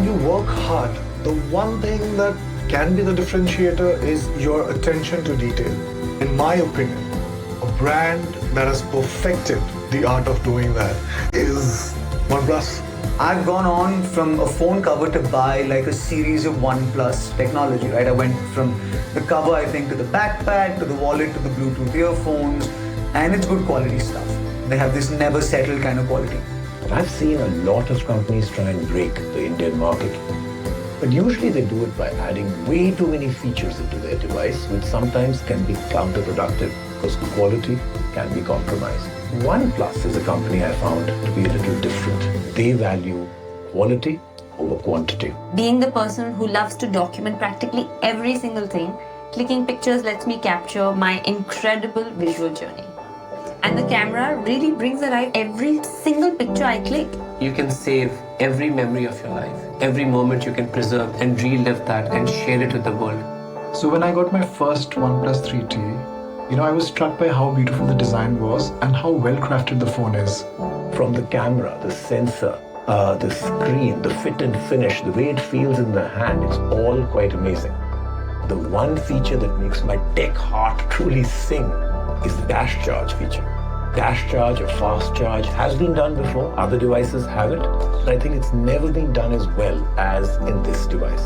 when you work hard, the one thing that can be the differentiator is your attention to detail. In my opinion, a brand that has perfected the art of doing that is OnePlus. I've gone on from a phone cover to buy like a series of OnePlus technology, right? I went from the cover, I think, to the backpack, to the wallet, to the Bluetooth earphones, and it's good quality stuff. They have this never settle kind of quality. I've seen a lot of companies try and break the Indian market, but usually they do it by adding way too many features into their device, which sometimes can be counterproductive because quality can be compromised. OnePlus is a company I found to be a little different. They value quality over quantity. Being the person who loves to document practically every single thing, clicking pictures lets me capture my incredible visual journey. And the camera really brings alive every single picture I click. You can save every memory of your life. Every moment you can preserve and relive that and share it with the world. So when I got my first OnePlus 3T, I was struck by how beautiful the design was and how well crafted the phone is. From the camera, the sensor, the screen, the fit and finish, the way it feels in the hand, it's all quite amazing. The one feature that makes my tech heart truly sing is the dash charge feature. Dash charge or fast charge has been done before, other devices haven't, but I think it's never been done as well as in this device.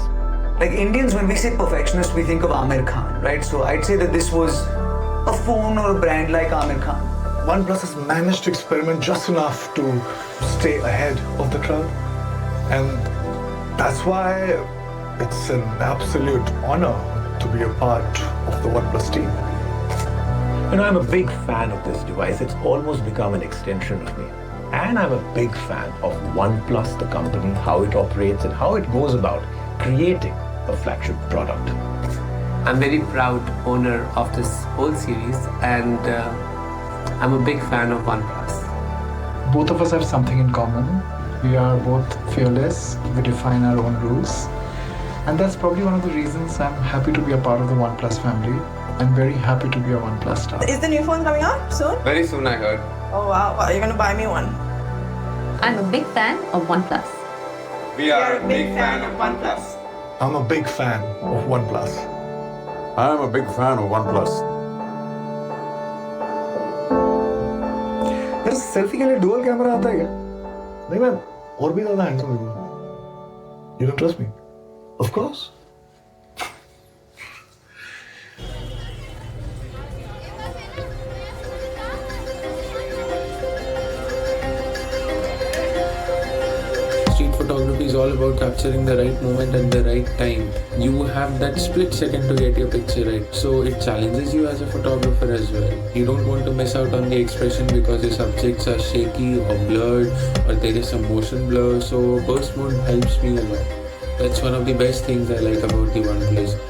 Like Indians, when we say perfectionist, we think of Amir Khan, right? So I'd say that this was a phone or a brand like Amir Khan. OnePlus has managed to experiment just enough to stay ahead of the crowd. And that's why it's an absolute honor to be a part of the OnePlus team. I'm a big fan of this device. It's almost become an extension of me. And I'm a big fan of OnePlus, the company, how it operates and how it goes about creating a flagship product. I'm very proud owner of this whole series, and I'm a big fan of OnePlus. Both of us have something in common. We are both fearless. We define our own rules. And that's probably one of the reasons I'm happy to be a part of the OnePlus family and very happy to be a OnePlus star. Is the new phone coming out soon? Very soon, I heard. Oh wow, you're gonna buy me one. I'm a big fan of OnePlus. We are a big fan of OnePlus. I'm a big fan of OnePlus. I'm a big fan of OnePlus. यार selfie के लिए dual camera आता है क्या? नहीं मैं और भी ज़्यादा हैंडसम लगूँ. You don't trust me? Of course. Photography is all about capturing the right moment at the right time. You have that split second to get your picture right. So it challenges you as a photographer as well. You don't want to miss out on the expression because your subjects are shaky or blurred or there is some motion blur. So burst mode helps me a lot. That's one of the best things I like about the OnePlus.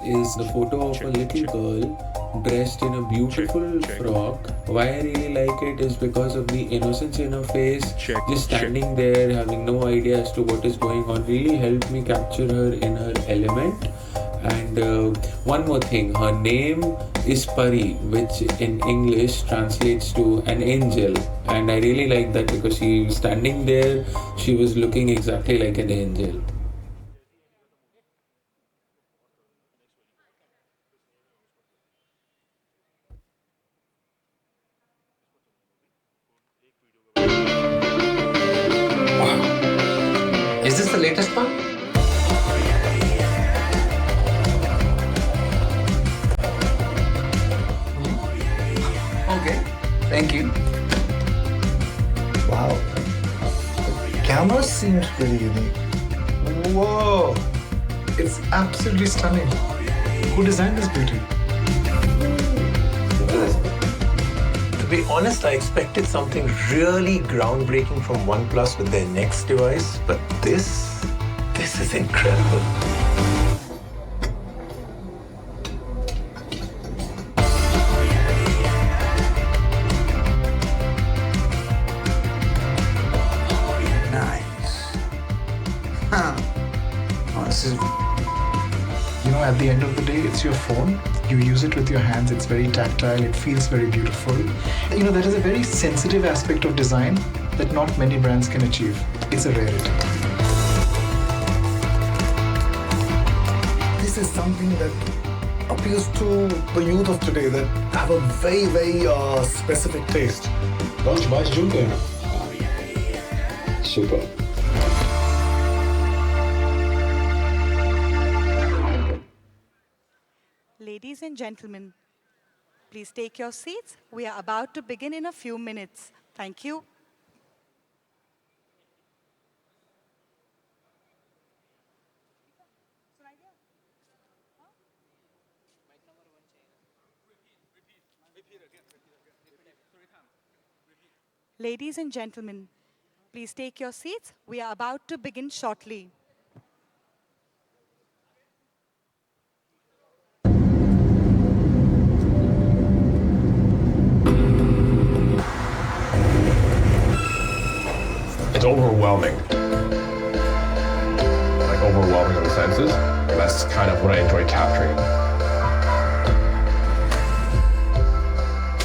Is the photo of a little girl dressed in a beautiful frock. Why I really like it is because of the innocence in her face. Just standing there having no idea as to what is going on really helped me capture her in her element. And one more thing, her name is Pari, which in English translates to an angel. And I really like that because she was standing there, she was looking exactly like an angel. Is this the latest one? Okay, thank you. Wow. The camera seems pretty unique. Whoa! It's absolutely stunning. Who designed this beauty? To be honest, I expected something really groundbreaking from OnePlus with their next device, but this is incredible. Nice. Huh. Oh, this is... You know, at the end of the day, it's your phone. You use it with your hands. It's very tactile. It feels very beautiful. You know, there is a very sensitive aspect of design that not many brands can achieve. It's a rarity. This is something that appeals to the youth of today that have a very, very specific taste. Super. Ladies and gentlemen, please take your seats. We are about to begin in a few minutes. Thank you. Ladies and gentlemen, please take your seats. We are about to begin shortly. It's overwhelming. Like overwhelming in the senses. That's kind of what I enjoy capturing.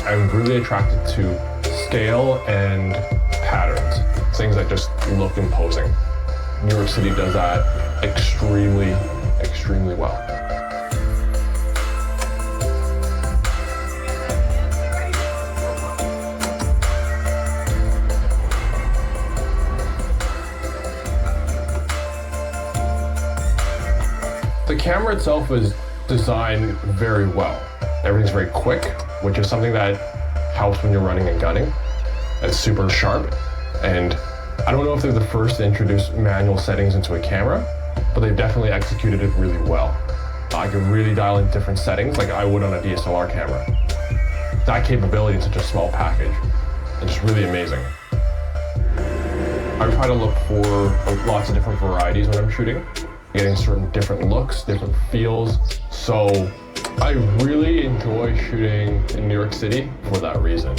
I'm really attracted to scale and patterns. Things that just look imposing. New York City does that extremely, extremely well. The camera itself is designed very well. Everything's very quick, which is something that helps when you're running and gunning. It's super sharp, and I don't know if they're the first to introduce manual settings into a camera, but they've definitely executed it really well. I can really dial in different settings like I would on a DSLR camera. That capability in such a small package is just really amazing. I try to look for lots of different varieties when I'm shooting, getting certain different looks, different feels. So I really enjoy shooting in New York City for that reason.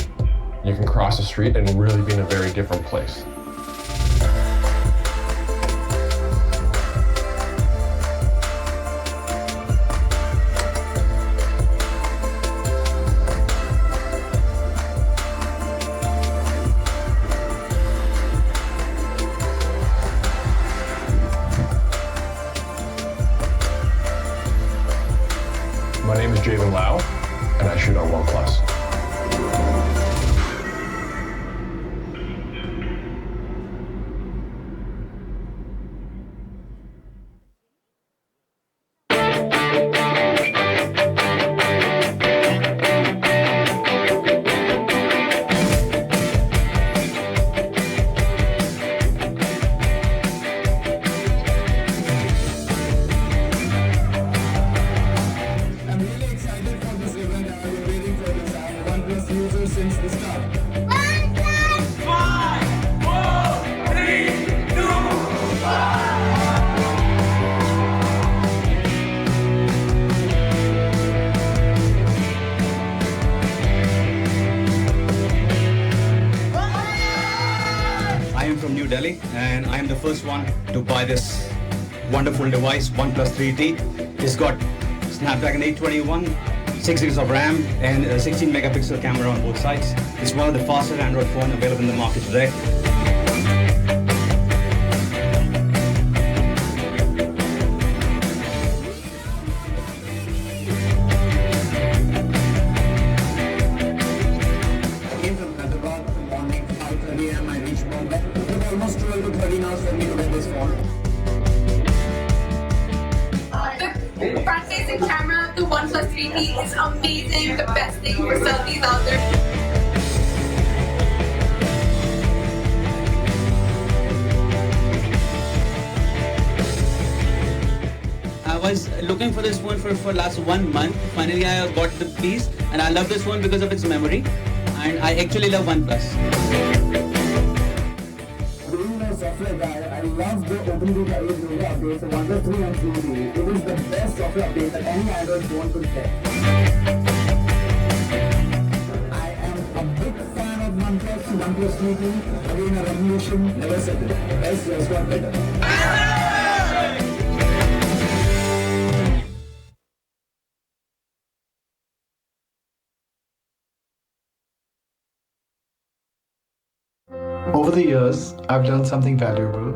You can cross the street and really be in a very different place. My name is Javen Lau, and I shoot on OnePlus. I am from New Delhi and I am the first one to buy this wonderful device, OnePlus 3T. It's got Snapdragon 821, 6 GB of RAM, and a 16 megapixel camera on both sides. It's one of the fastest Android phones available in the market today. Almost 12 to 13 hours for me to get this phone. The front-facing camera, the OnePlus 3T is amazing, the best thing for selfies out there. I was looking for this phone for last 1 month. Finally, I got the piece, and I love this phone because of its memory. And I actually love OnePlus. Software guy, I love the OpenGate updates, the OnePlus 3 and 3T. It is the best software update that any Android phone could get. I am a big fan of OnePlus 3T. Again, a revolution, never said it. Best just got better. Over the years, I've learned something valuable,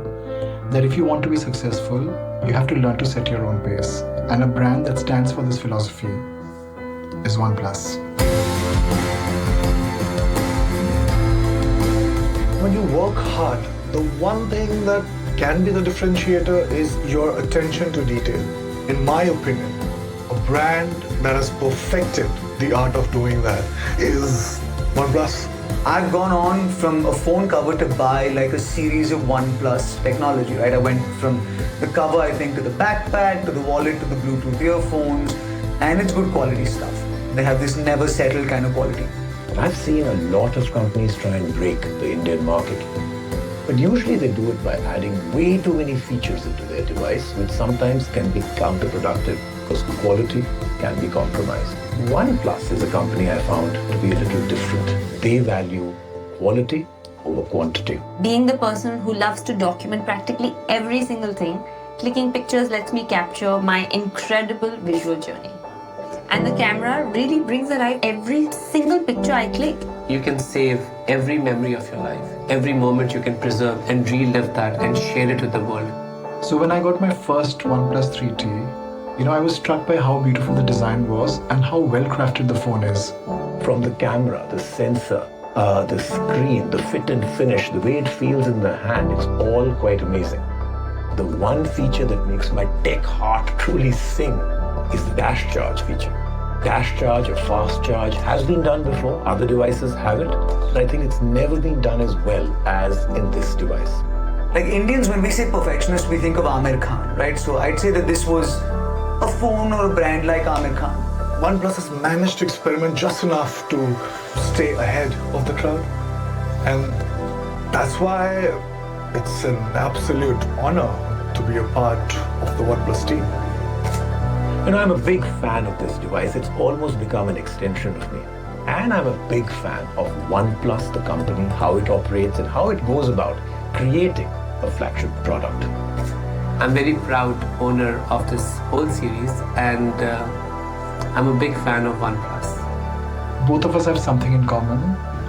that if you want to be successful, you have to learn to set your own pace. And a brand that stands for this philosophy is OnePlus. When you work hard, the one thing that can be the differentiator is your attention to detail. In my opinion, a brand that has perfected the art of doing that is OnePlus. I've gone on from a phone cover to buy like a series of OnePlus technology, right? I went from the cover, I think, to the backpack, to the wallet, to the Bluetooth earphones, and it's good quality stuff. They have this never settle kind of quality. I've seen a lot of companies try and break the Indian market. But usually they do it by adding way too many features into their device, which sometimes can be counterproductive because quality can be compromised. OnePlus is a company I found to be a little different. They value quality over quantity. Being the person who loves to document practically every single thing, clicking pictures lets me capture my incredible visual journey. And the camera really brings alive every single picture I click. You can save every memory of your life. Every moment you can preserve and relive that and share it with the world. So when I got my first OnePlus 3T, I was struck by how beautiful the design was and how well crafted the phone is. From the camera, the sensor, the screen, the fit and finish, the way it feels in the hand, it's all quite amazing. The one feature that makes my tech heart truly sing is the dash charge feature. Dash charge or fast charge has been done before, other devices haven't, but I think it's never been done as well as in this device. Like Indians, when we say perfectionist, we think of Amir Khan, right? So I'd say that this was a phone or a brand like Amir Khan. OnePlus has managed to experiment just enough to stay ahead of the crowd. And that's why it's an absolute honor to be a part of the OnePlus team. I'm a big fan of this device. It's almost become an extension of me. And I'm a big fan of OnePlus, the company, how it operates and how it goes about creating a flagship product. I'm very proud owner of this whole series, and I'm a big fan of OnePlus. Both of us have something in common.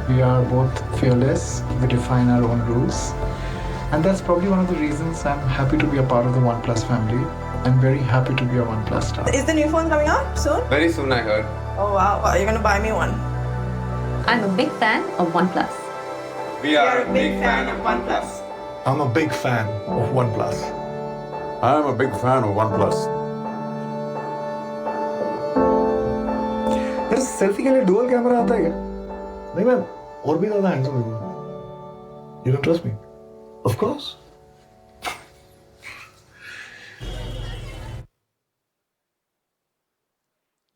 We are both fearless. We define our own rules. And that's probably one of the reasons I'm happy to be a part of the OnePlus family and very happy to be a OnePlus star. Is the new phone coming out soon? Very soon, I heard. Oh wow, are you going to buy me one? I'm a big fan of OnePlus. We are a big fan of OnePlus. I'm a big fan of OnePlus. I'm a big fan of OnePlus. यार selfie के लिए dual camera आता है क्या? नहीं मैं और भी ज़्यादा handsome दिखूँ. You don't trust me? Of course.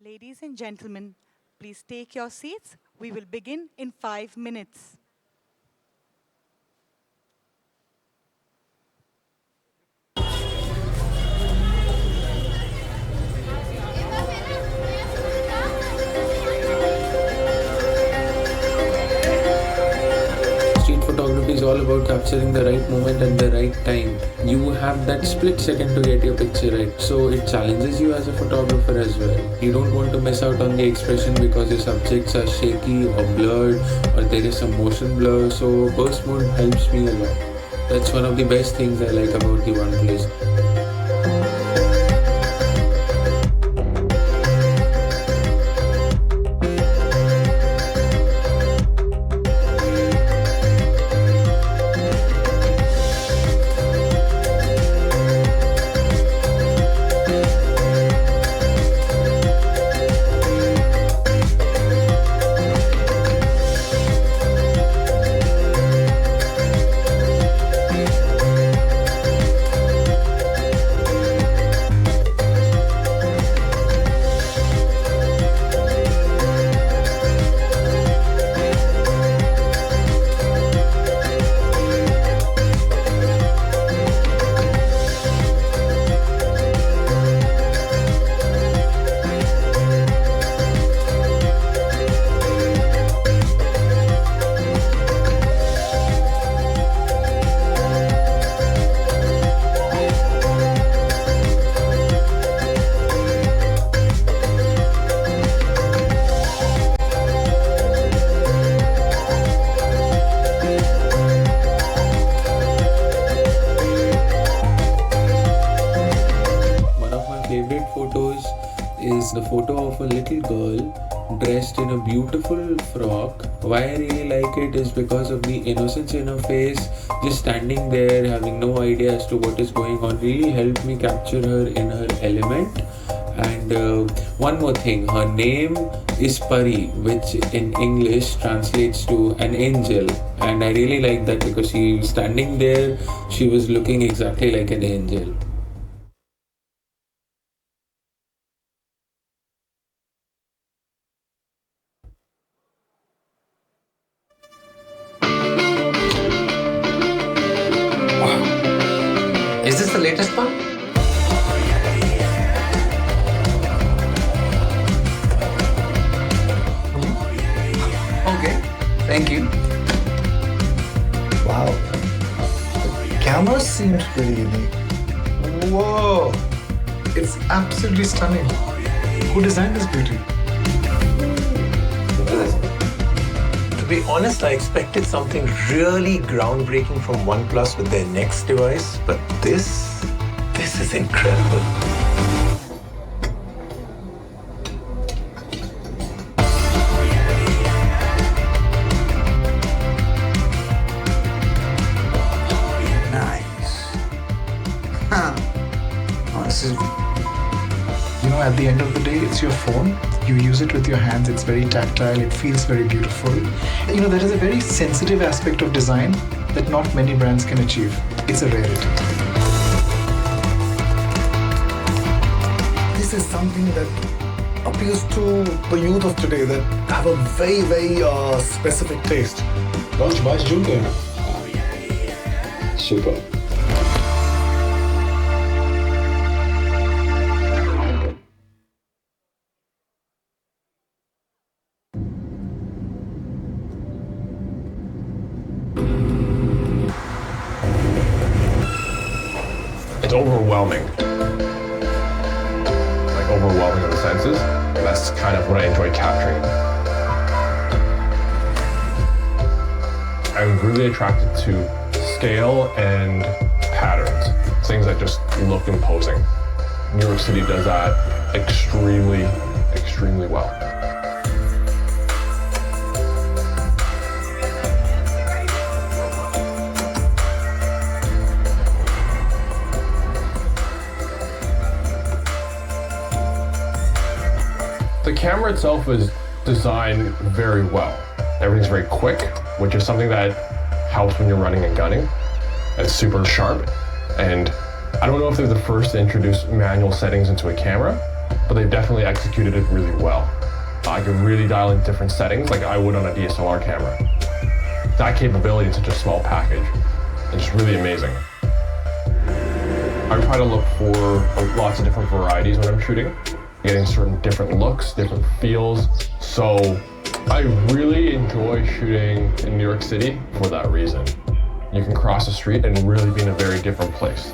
Ladies and gentlemen, please take your seats. We will begin in 5 minutes. photography is all about capturing the right moment at the right time. You have that split second to get your picture right. So it challenges you as a photographer as well. You don't want to miss out on the expression because your subjects are shaky or blurred or there is some motion blur. So burst mode helps me a lot. That's one of the best things I like about the OnePlus. Photos is the photo of a little girl dressed in a beautiful frock. Why I really like it is because of the innocence in her face, just standing there having no idea as to what is going on, really helped me capture her in her element. And one more thing, her name is Pari, which in English translates to an angel, and I really like that because she was standing there, she was looking exactly like an angel. Is this the latest one? Okay, thank you. Wow. The camera seems pretty unique. Whoa! It's absolutely stunning. Who designed this beauty? To be honest, I expected something really groundbreaking from OnePlus with their next device, but this is incredible. Nice. Huh. Oh, this is... You know, at the end of the day, it's your phone. You use it with your hands. It's very tactile. It feels very beautiful. You know, there is a very sensitive aspect of design that not many brands can achieve. It's a rarity. This is something that appeals to the youth of today that have a very, very specific taste. Super. It's overwhelming. Like overwhelming in the senses. And that's kind of what I enjoy capturing. I'm really attracted to scale and patterns. Things that just look imposing. New York City does that extremely, extremely well. The camera itself is designed very well. Everything's very quick, which is something that helps when you're running and gunning. It's super sharp, and I don't know if they're the first to introduce manual settings into a camera, but they definitely executed it really well. I can really dial in different settings like I would on a DSLR camera. That capability in such a small package is just really amazing. I try to look for lots of different varieties when I'm shooting, getting certain different looks, different feels. So I really enjoy shooting in New York City for that reason. You can cross the street and really be in a very different place.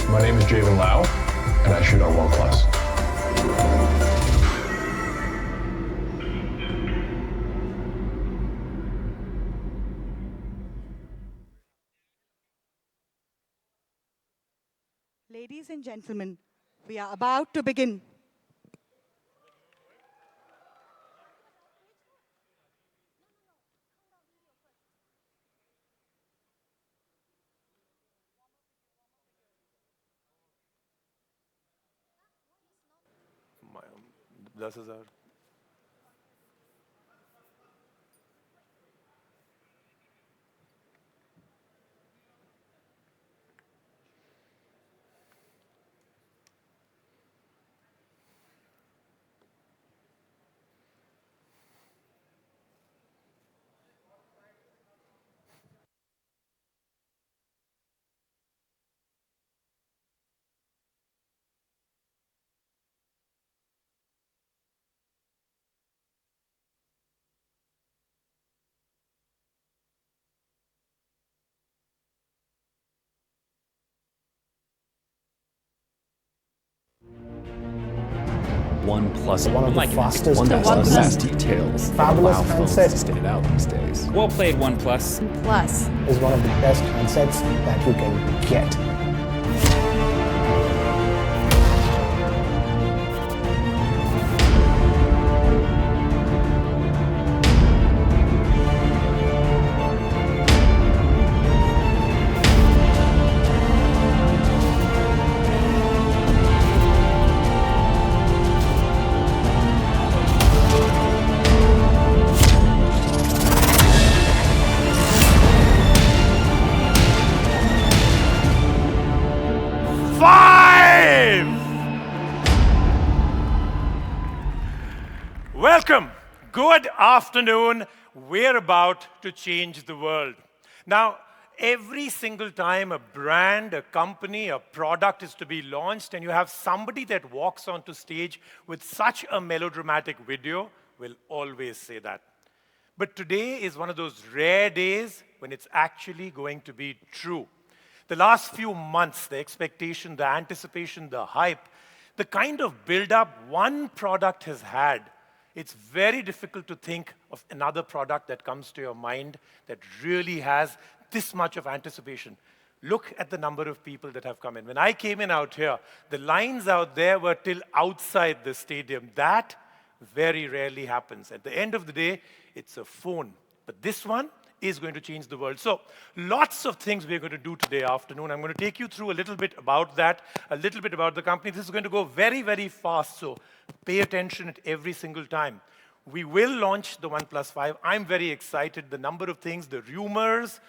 My name is Javen Lau, and I shoot on OnePlus. Ladies and gentlemen, we are about to begin. OnePlus, one of the fastest OnePlus details. Fabulous allow phones handset. to stand out these days. Well played, OnePlus. Plus is one of the best handsets that you can get. Welcome. Good afternoon. We're about to change the world. Now, every single time a brand, a company, a product is to be launched and you have somebody that walks onto stage with such a melodramatic video, we'll always say that. But today is one of those rare days when it's actually going to be true. The last few months, the expectation, the anticipation, the hype, the kind of build-up one product has had, it's very difficult to think of another product that comes to your mind that really has this much of anticipation. Look at the number of people that have come in. When I came in out here, the lines out there were till outside the stadium. That very rarely happens. At the end of the day, it's a phone. But this one is going to change the world. So lots of things we're going to do today afternoon. I'm going to take you through a little bit about that, a little bit about the company. This is going to go very, very fast, so pay attention at every single time. We will launch the OnePlus 5. I'm very excited. The number of things, the rumors,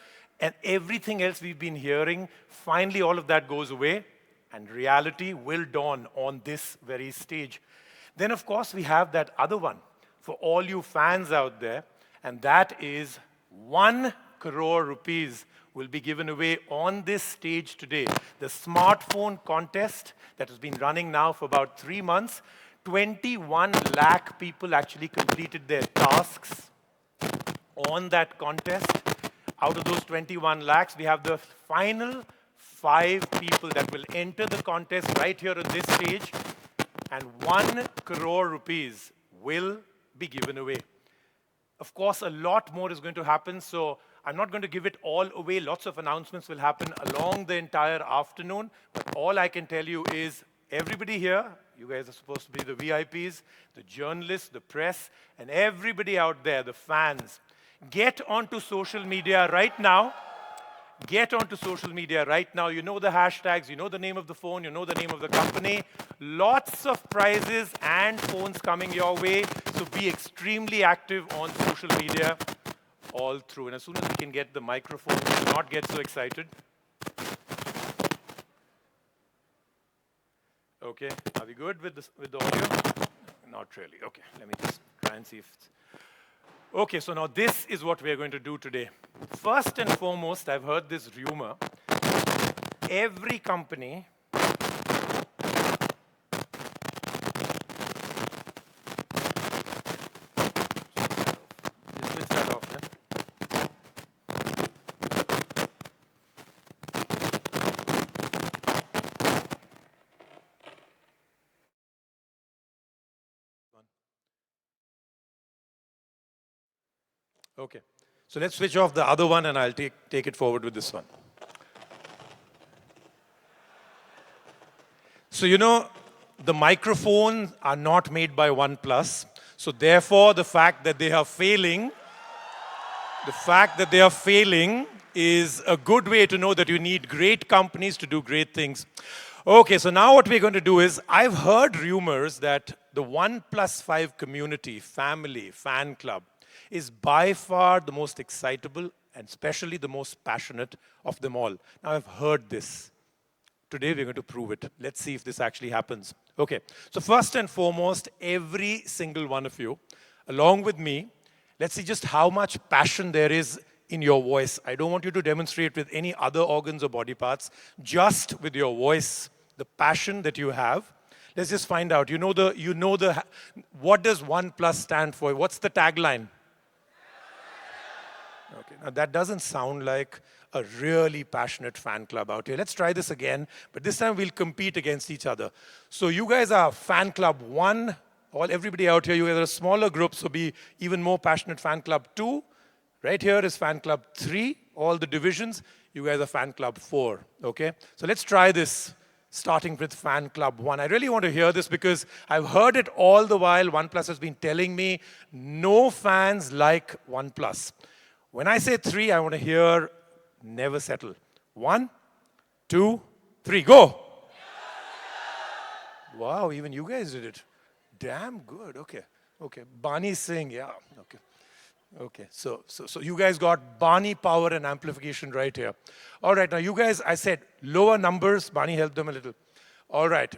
and everything else we've been hearing, finally all of that goes away, and reality will dawn on this very stage. Then, of course, we have that other one for all you fans out there, and that is 1 crore rupees will be given away on this stage today. The smartphone contest that has been running now for about 3 months, 21 lakh people actually completed their tasks on that contest. Out of those 21 lakhs, we have the final 5 people that will enter the contest right here on this stage, and 1 crore rupees will be given away. Of course, a lot more is going to happen, so I'm not going to give it all away. Lots of announcements will happen along the entire afternoon, but all I can tell you is everybody here, you guys are supposed to be the VIPs, the journalists, the press, and everybody out there, the fans, get onto social media right now. Get onto social media right now. You know the hashtags, you know the name of the phone, you know the name of the company. Lots of prizes and phones coming your way. So be extremely active on social media all through. And as soon as we can get the microphone, do not get so excited. Okay, are we good with the audio? Not really. Okay, let me just try and see if it's... Okay, so now this is what we're going to do today. First and foremost, I've heard this rumor. Every company switch that off, yeah? Okay, so let's switch off the other one and I'll take it forward with this one. So you know, the microphones are not made by OnePlus, so therefore the fact that they are failing is a good way to know that you need great companies to do great things. Okay, so now what we're going to do is, I've heard rumors that the OnePlus 5 community, family, fan club, is by far the most excitable and especially the most passionate of them all. Now, I've heard this. Today, we're going to prove it. Let's see if this actually happens. Okay, so first and foremost, every single one of you, along with me, let's see just how much passion there is in your voice. I don't want you to demonstrate with any other organs or body parts, just with your voice, the passion that you have. Let's just find out. What does OnePlus stand for? What's the tagline? Okay, now that doesn't sound like a really passionate fan club out here. Let's try this again, but this time we'll compete against each other. So you guys are fan club 1, everybody out here, you guys are a smaller group, so be even more passionate. Fan club 2, right here is fan club 3, all the divisions, you guys are fan club 4, okay? So let's try this, starting with fan club 1. I really want to hear this because I've heard it all the while. OnePlus has been telling me no fans like OnePlus. When I say 3, I want to hear never settle. 1, 2, 3, go! Wow, even you guys did it. Damn good, okay. Okay, Barney's saying, yeah, okay. Okay, so you guys got Barney power and amplification right here. All right, now you guys, I said lower numbers, Barney helped them a little. All right,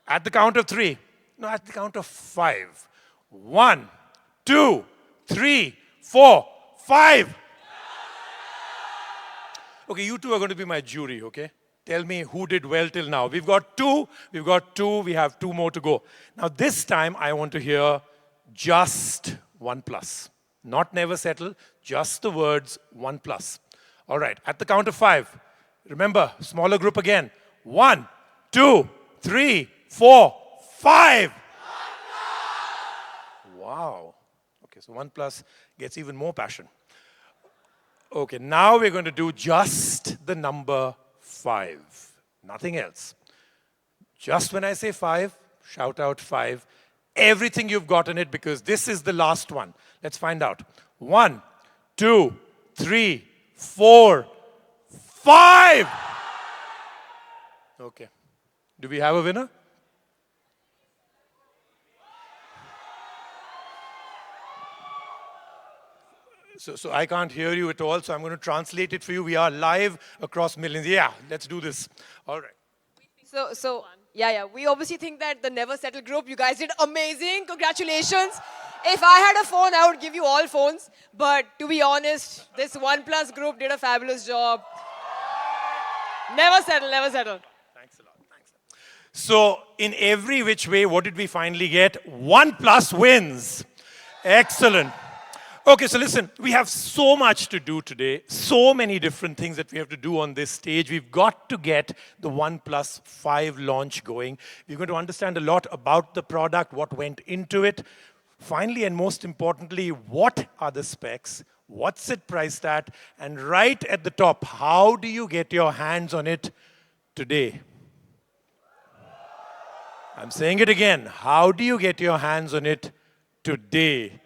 at the count of 3, no, at the count of 5. 1, 2, 3, 4, 5. Okay, you two are going to be my jury, okay? Tell me who did well till now. We've got 2, we have 2 more to go. Now this time I want to hear just OnePlus. Not never settle, just the words OnePlus. All right, at the count of 5. Remember, smaller group again. 1, 2, 3, 4, 5. Wow. Okay, so OnePlus gets even more passion. Okay, now we're going to do just the number 5. Nothing else. Just when I say 5, shout out 5. Everything you've got in it, because this is the last one. Let's find out. 1, 2, 3, 4, 5. Okay. Do we have a winner? So I can't hear you at all, so I'm going to translate it for you. We are live across millions. Yeah, let's do this. All right. Yeah, we obviously think that the Never Settle group, you guys did amazing. Congratulations. If I had a phone, I would give you all phones. But to be honest, this OnePlus group did a fabulous job. Never settle, never settle. Thanks a lot. Thanks. So in every which way, what did we finally get? OnePlus wins. Excellent. Okay, so listen, we have so much to do today, so many different things that we have to do on this stage. We've got to get the OnePlus 5 launch going. We're going to understand a lot about the product, what went into it. Finally, and most importantly, what are the specs? What's it priced at? And right at the top, how do you get your hands on it today? I'm saying it again. How do you get your hands on it today?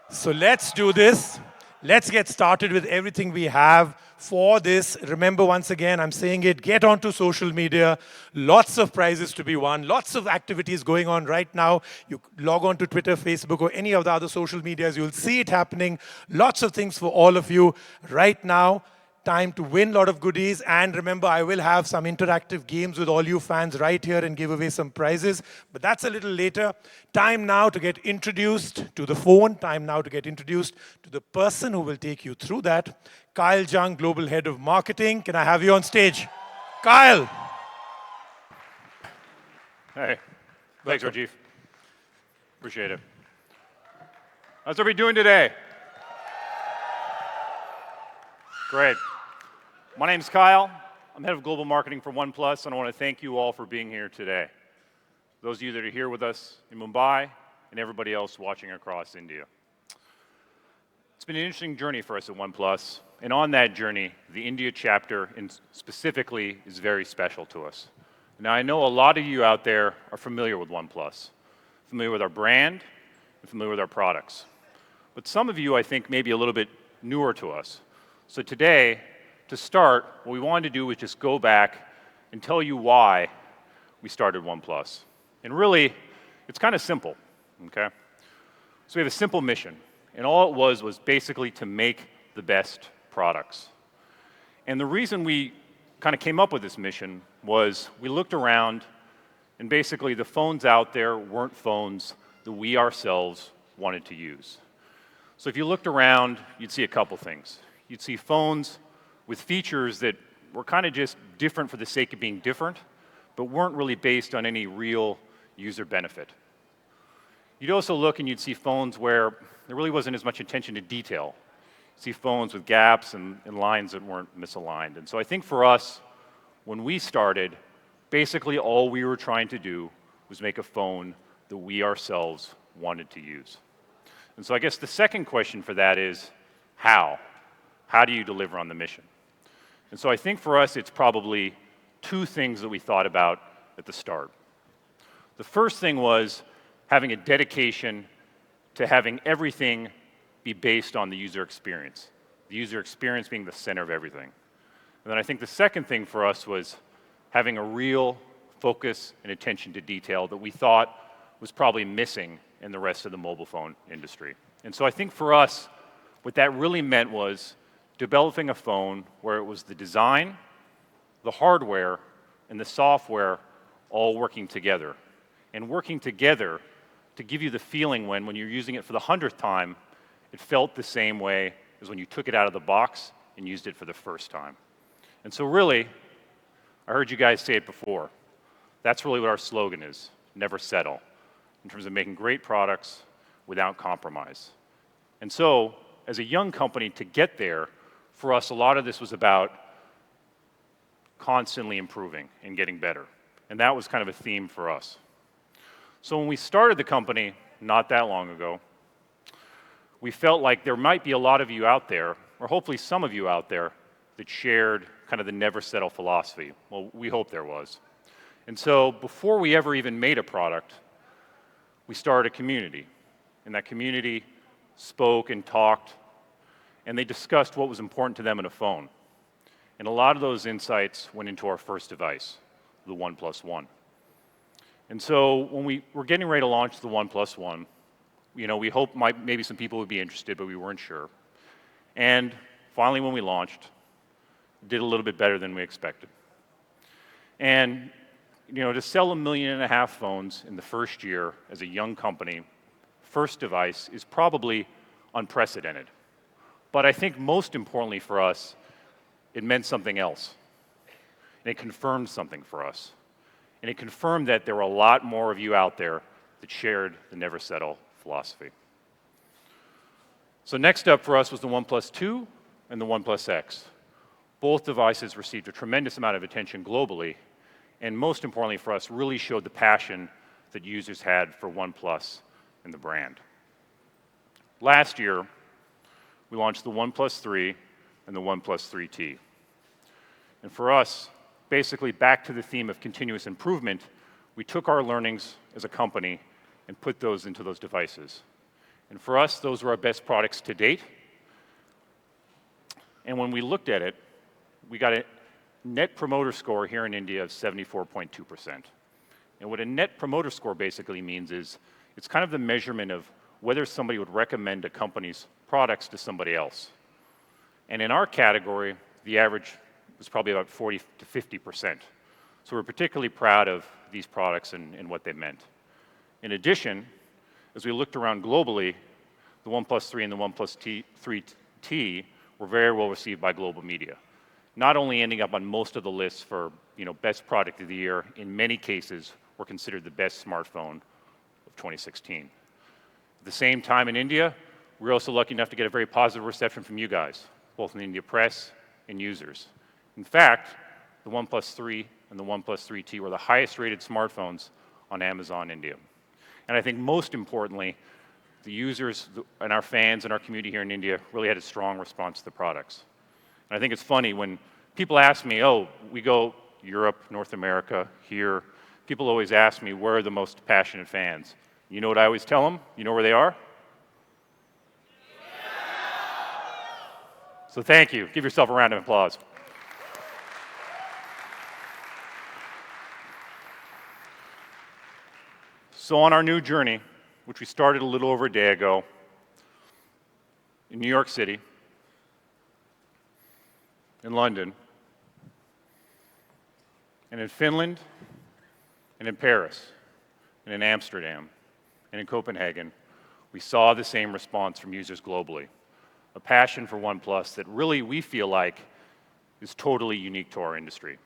So let's do this. Let's get started with everything we have for this. Remember, once again, I'm saying it, get onto social media. Lots of prizes to be won. Lots of activities going on right now. You log on to Twitter, Facebook, or any of the other social medias. You'll see it happening. Lots of things for all of you right now. time to win a lot of goodies. And remember, I will have some interactive games with all you fans right here and give away some prizes. But that's a little later. Time now to get introduced to the phone. Time now to get introduced to the person who will take you through that. Kyle Jung, Global Head of Marketing. Can I have you on stage? Kyle. Hey, thanks, Rajiv. Appreciate it. How's everybody doing today? Great. My name's Kyle. I'm head of global marketing for OnePlus, and I want to thank you all for being here today. Those of you that are here with us in Mumbai and everybody else watching across India. It's been an interesting journey for us at OnePlus, and on that journey, the India chapter specifically is very special to us. Now, I know a lot of you out there are familiar with OnePlus, familiar with our brand, and familiar with our products. But some of you, I think, may be a little bit newer to us. So today, to start, what we wanted to do was just go back and tell you why we started OnePlus. And really, it's kind of simple, okay? So we have a simple mission, and all it was basically to make the best products. And the reason we kind of came up with this mission was we looked around, and basically the phones out there weren't phones that we ourselves wanted to use. So if you looked around, you'd see a couple things. You'd see phones with features that were kind of just different for the sake of being different, but weren't really based on any real user benefit. You'd also look and you'd see phones where there really wasn't as much attention to detail. You'd see phones with gaps and lines that weren't misaligned. And so I think for us, when we started, basically all we were trying to do was make a phone that we ourselves wanted to use. And so I guess the second question for that is, how? How do you deliver on the mission? And so I think for us, it's probably two things that we thought about at the start. The first thing was having a dedication to having everything be based on the user experience being the center of everything. And then I think the second thing for us was having a real focus and attention to detail that we thought was probably missing in the rest of the mobile phone industry. And so I think for us, what that really meant was developing a phone where it was the design, the hardware, and the software all working together. And working together to give you the feeling when you're using it for the 100th time, it felt the same way as when you took it out of the box and used it for the first time. And so really, I heard you guys say it before, that's really what our slogan is, never settle, in terms of making great products without compromise. And so, as a young company, to get there, for us, a lot of this was about constantly improving and getting better. And that was kind of a theme for us. So when we started the company not that long ago, we felt like there might be a lot of you out there, or hopefully some of you out there, that shared kind of the never settle philosophy. Well, we hope there was. And so before we ever even made a product, we started a community. And that community spoke and talked, and they discussed what was important to them in a phone. And a lot of those insights went into our first device, the OnePlus One. And so when we were getting ready to launch the OnePlus One, we hoped maybe some people would be interested, but we weren't sure. And finally, when we launched, it did a little bit better than we expected. And to sell 1.5 million phones in the first year as a young company, first device, is probably unprecedented. But I think most importantly for us, it meant something else. And it confirmed something for us. And it confirmed that there were a lot more of you out there that shared the never settle philosophy. So next up for us was the OnePlus 2 and the OnePlus X. Both devices received a tremendous amount of attention globally, and most importantly for us, really showed the passion that users had for OnePlus and the brand. Last year, we launched the OnePlus 3 and the OnePlus 3T. And for us, basically back to the theme of continuous improvement, we took our learnings as a company and put those into those devices. And for us, those were our best products to date. And when we looked at it, we got a net promoter score here in India of 74.2%. And what a net promoter score basically means is it's kind of the measurement of whether somebody would recommend a company's products to somebody else. And in our category, the average was probably about 40 to 50%. So we're particularly proud of these products and what they meant. In addition, as we looked around globally, the OnePlus 3 and the OnePlus 3T were very well received by global media, not only ending up on most of the lists for best product of the year, in many cases were considered the best smartphone of 2016. At the same time in India, we were also lucky enough to get a very positive reception from you guys, both in the India press and users. In fact, the OnePlus 3 and the OnePlus 3T were the highest rated smartphones on Amazon India. And I think most importantly, the users and our fans and our community here in India really had a strong response to the products. And I think it's funny when people ask me, oh, we go Europe, North America, here, people always ask me where are the most passionate fans. You know what I always tell them? You know where they are? So thank you. Give yourself a round of applause. So on our new journey, which we started a little over a day ago in New York City, in London, and in Finland, and in Paris, and in Amsterdam, and in Copenhagen, we saw the same response from users globally. A passion for OnePlus that really we feel like is totally unique to our industry.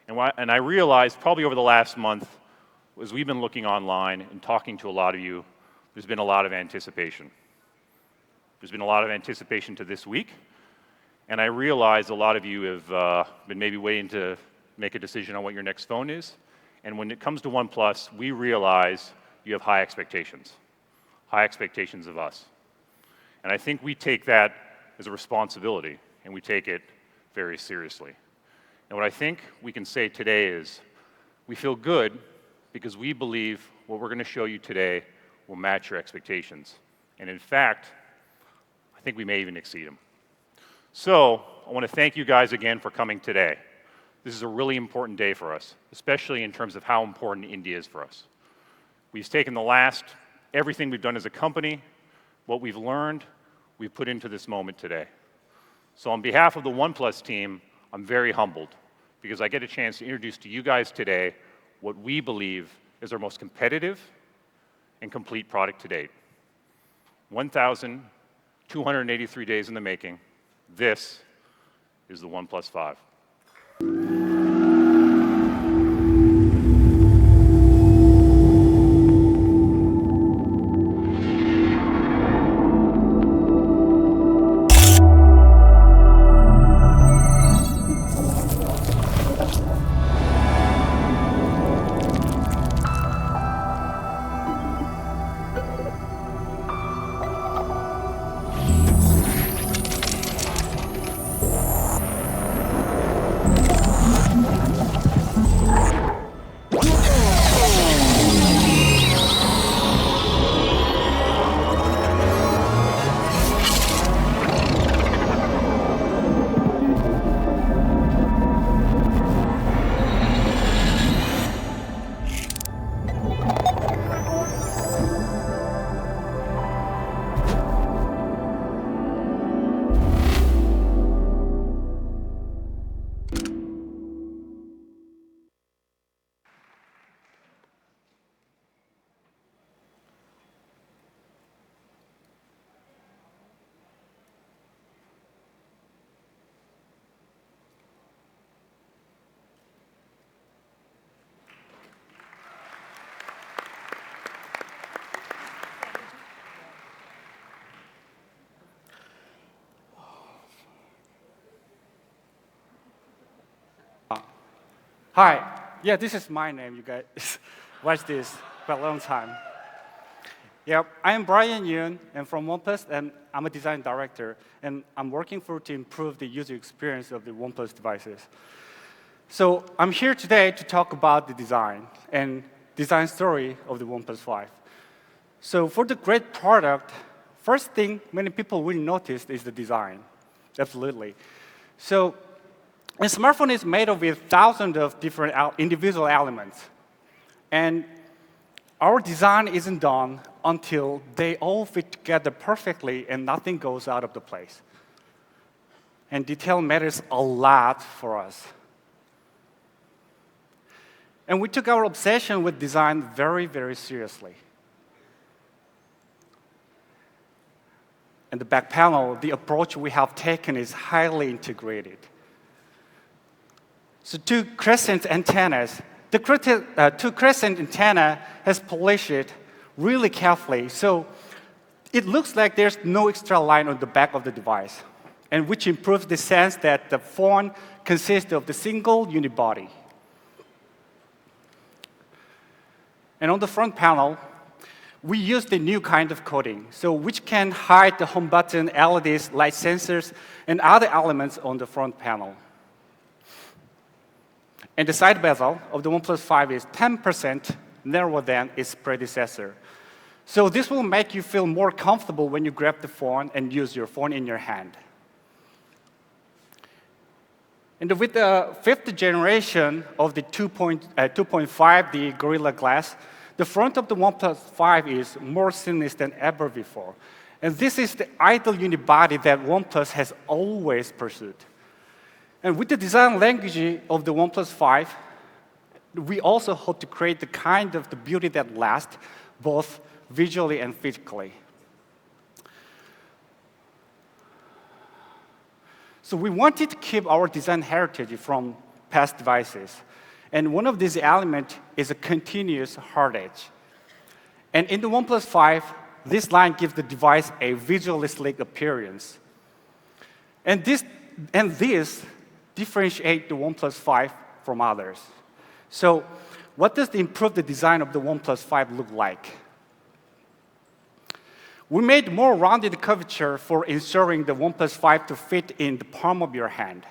And I realized probably over the last month, as we've been looking online and talking to a lot of you, there's been a lot of anticipation. There's been a lot of anticipation to this week, and I realize a lot of you have been maybe waiting to make a decision on what your next phone is. And when it comes to OnePlus, we realize you have high expectations of us. And I think we take that as a responsibility, and we take it very seriously. And what I think we can say today is we feel good because we believe what we're going to show you today will match your expectations. And in fact, I think we may even exceed them. So I want to thank you guys again for coming today. This is a really important day for us, especially in terms of how important India is for us. We've taken everything we've done as a company, what we've learned, we've put into this moment today. So on behalf of the OnePlus team, I'm very humbled because I get a chance to introduce to you guys today what we believe is our most competitive and complete product to date. 1,283 days in the making. This is the OnePlus 5. Hi. Yeah, this is my name, you guys. Watch this for a long time. Yeah, I'm Brian Yoon, and from OnePlus, and I'm a design director, and I'm working to improve the user experience of the OnePlus devices. So I'm here today to talk about the design and design story of the OnePlus 5. So for the great product, first thing many people will notice is the design, absolutely. So a smartphone is made of thousands of different individual elements. And our design isn't done until they all fit together perfectly and nothing goes out of the place. and detail matters a lot for us. And we took our obsession with design very, very seriously. And the back panel, the approach we have taken is highly integrated. So two crescent antennas. The two crescent antenna has polished it really carefully, so it looks like there's no extra line on the back of the device, and which improves the sense that the phone consists of the single unibody. And on the front panel, we use the new kind of coating, so which can hide the home button, LEDs, light sensors, and other elements on the front panel. And the side bezel of the OnePlus 5 is 10% narrower than its predecessor. So this will make you feel more comfortable when you grab the phone and use your phone in your hand. And with the 5th generation of the 2.5D Gorilla Glass, the front of the OnePlus 5 is more seamless than ever before. And this is the ideal unibody that OnePlus has always pursued. And with the design language of the OnePlus 5, we also hope to create the kind of the beauty that lasts, both visually and physically. So we wanted to keep our design heritage from past devices. And one of these elements is a continuous hard edge. And in the OnePlus 5, this line gives the device a visually sleek appearance. And this differentiates the OnePlus 5 from others. So what does the improved design of the OnePlus 5 look like? We made more rounded curvature for ensuring the OnePlus 5 to fit in the palm of your hand.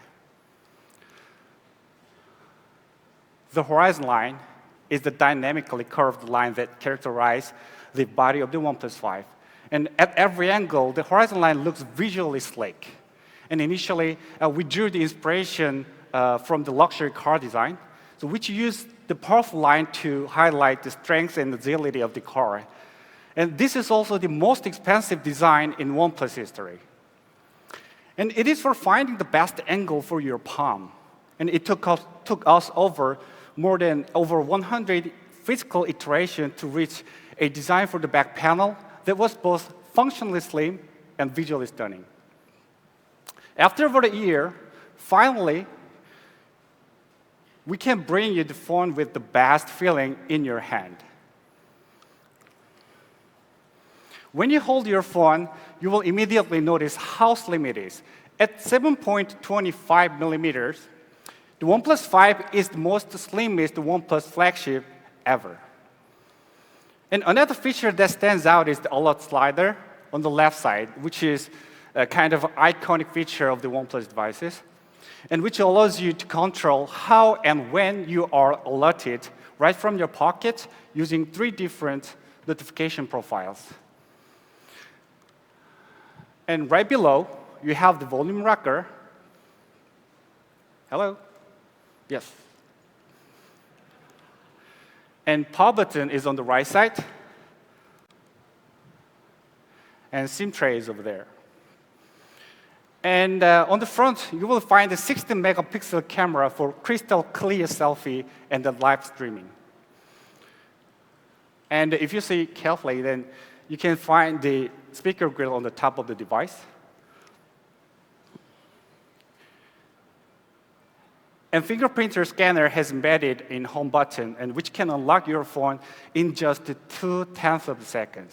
The horizon line is the dynamically curved line that characterizes the body of the OnePlus 5. And at every angle, the horizon line looks visually sleek. And initially, we drew the inspiration from the luxury car design, so which used the powerful line to highlight the strength and agility of the car. And this is also the most expensive design in OnePlus history. And it is for finding the best angle for your palm. And it took us over 100 physical iterations to reach a design for the back panel that was both functionally slim and visually stunning. After about a year, finally, we can bring you the phone with the best feeling in your hand. When you hold your phone, you will immediately notice how slim it is. At 7.25 millimeters, the OnePlus 5 is the most slimmest OnePlus flagship ever. And another feature that stands out is the alert slider on the left side, which is a kind of iconic feature of the OnePlus devices, and which allows you to control how and when you are alerted right from your pocket using 3 different notification profiles. And right below, you have the volume rocker. Hello? Yes. And power button is on the right side. And SIM tray is over there. And on the front, you will find a 16-megapixel camera for crystal clear selfie and the live streaming. And if you see carefully, then you can find the speaker grill on the top of the device. And fingerprinter scanner has embedded in home button, and which can unlock your phone in just 0.2 of a second.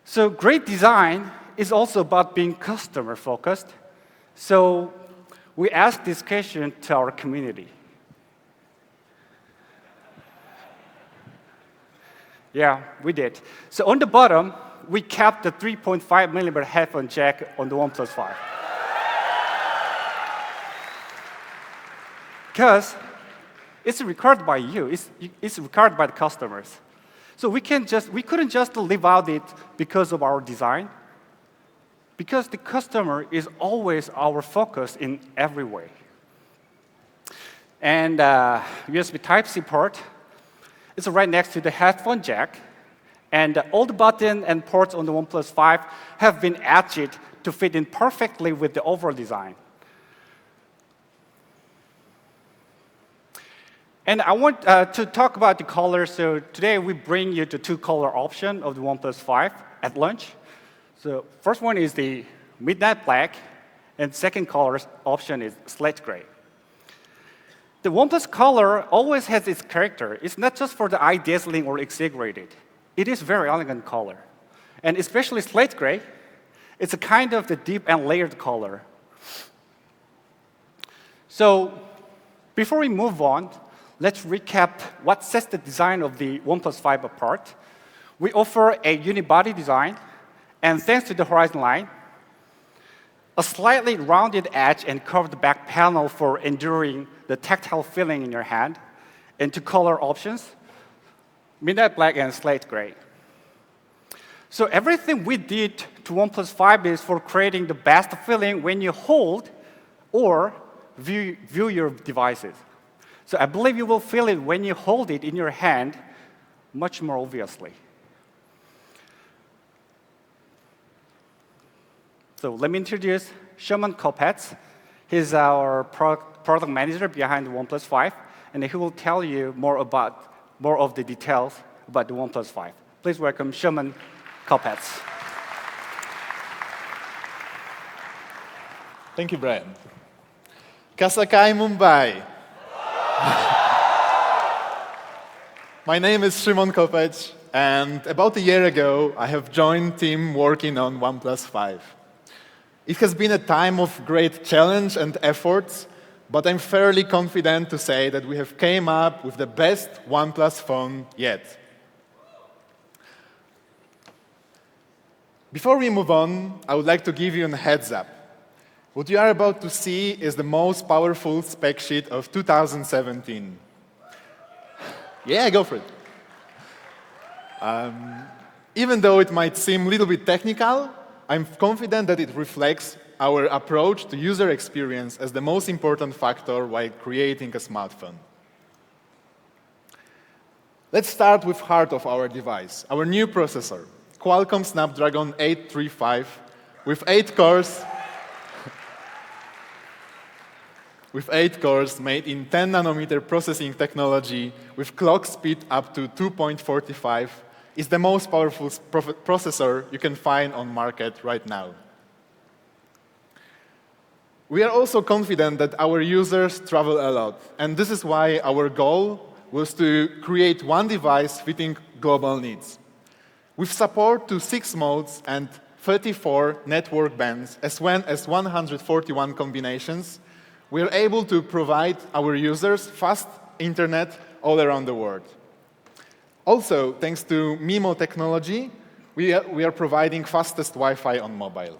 So great design is also about being customer focused. So we asked this question to our community. Yeah, we did. So on the bottom, we kept the 3.5 millimeter headphone jack on the OnePlus 5. Because it's required by you, it's required by the customers. So we couldn't just live out it because of our design, because the customer is always our focus in every way. And USB Type-C port is right next to the headphone jack, and all the buttons and ports on the OnePlus 5 have been etched to fit in perfectly with the overall design. And I want to talk about the colors. So today we bring you the two color option of the OnePlus 5 at launch. So first one is the midnight black, and second color option is slate gray. The OnePlus color always has its character. It's not just for the eye dazzling or exaggerated. It is very elegant color. And especially slate gray, it's a kind of the deep and layered color. So before we move on, let's recap what sets the design of the OnePlus 5 apart. We offer a unibody design, and thanks to the horizon line, a slightly rounded edge and curved back panel for enduring the tactile feeling in your hand, and two color options, midnight black and slate gray. So everything we did to OnePlus 5 is for creating the best feeling when you hold or view your devices. So I believe you will feel it when you hold it in your hand much more obviously. So let me introduce Sherman Kopetz. He's our product manager behind the OnePlus 5, and he will tell you more of the details about the OnePlus 5. Please welcome Sherman Kopetz. Thank you, Brian. Kasakai, Mumbai. My name is Szymon Kopecz, and about a year ago, I have joined team working on OnePlus 5. It has been a time of great challenge and efforts, but I'm fairly confident to say that we have came up with the best OnePlus phone yet. Before we move on, I would like to give you a heads up. What you are about to see is the most powerful spec sheet of 2017. Yeah, go for it. Even though it might seem a little bit technical, I'm confident that it reflects our approach to user experience as the most important factor while creating a smartphone. Let's start with heart of our device, our new processor, Qualcomm Snapdragon 835 with 8 cores made in 10 nanometer processing technology with clock speed up to 2.45 is the most powerful processor you can find on market right now. We are also confident that our users travel a lot, and this is why our goal was to create one device fitting global needs. With support to 6 modes and 34 network bands, as well as 141 combinations, we are able to provide our users fast internet all around the world. Also, thanks to MIMO technology, we are providing fastest Wi-Fi on mobile.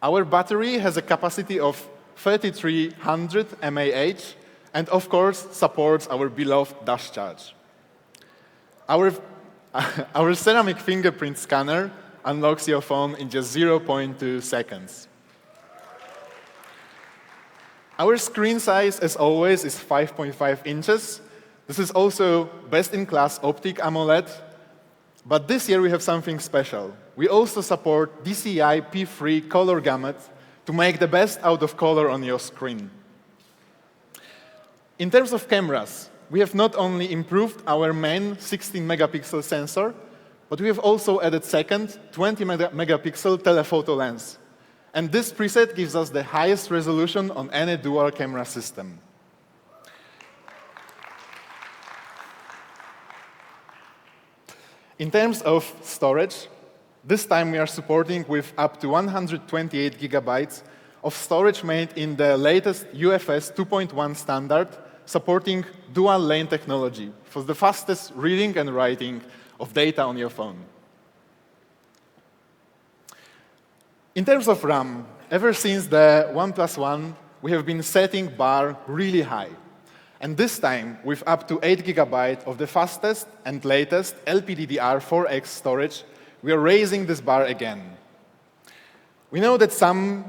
Our battery has a capacity of 3300 mAh and, of course, supports our beloved dash charge. Our ceramic fingerprint scanner unlocks your phone in just 0.2 seconds. Our screen size, as always, is 5.5 inches. This is also best-in-class optic AMOLED. But this year we have something special. We also support DCI P3 color gamut to make the best out of color on your screen. In terms of cameras, we have not only improved our main 16-megapixel sensor, but we have also added second 20-megapixel telephoto lens. And this preset gives us the highest resolution on any dual camera system. In terms of storage, this time we are supporting with up to 128 gigabytes of storage made in the latest UFS 2.1 standard, supporting dual lane technology for the fastest reading and writing of data on your phone. In terms of RAM, ever since the OnePlus One, we have been setting bar really high. And this time, with up to 8 gigabytes of the fastest and latest LPDDR4X storage, we are raising this bar again. We know that some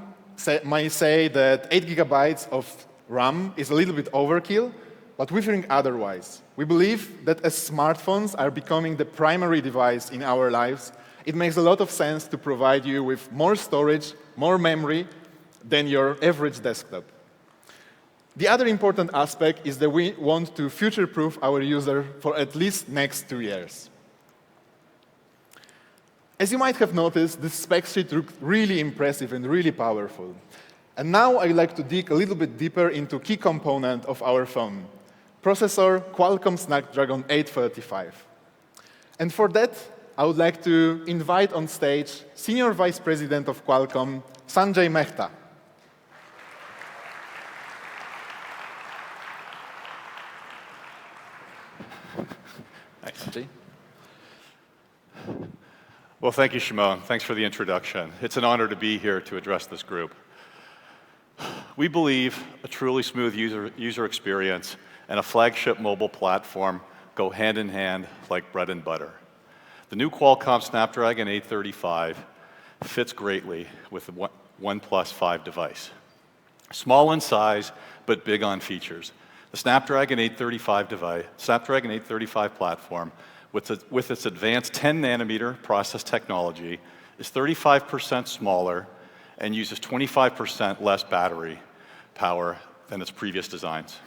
might say that 8 gigabytes of RAM is a little bit overkill, but we think otherwise. We believe that as smartphones are becoming the primary device in our lives, it makes a lot of sense to provide you with more storage, more memory than your average desktop. The other important aspect is that we want to future-proof our user for at least next 2 years. As you might have noticed, this spec sheet looked really impressive and really powerful. And now I'd like to dig a little bit deeper into key component of our phone, processor Qualcomm Snapdragon 835. And for that, I would like to invite on stage Senior Vice President of Qualcomm, Sanjay Mehta. Thanks, Sanjay. Well, thank you, Shimon. Thanks for the introduction. It's an honor to be here to address this group. We believe a truly smooth user experience and a flagship mobile platform go hand in hand like bread and butter. The new Qualcomm Snapdragon 835 fits greatly with the OnePlus 5 device. Small in size, but big on features. The Snapdragon 835 platform, with its advanced 10-nanometer process technology, is 35% smaller and uses 25% less battery power than its previous designs.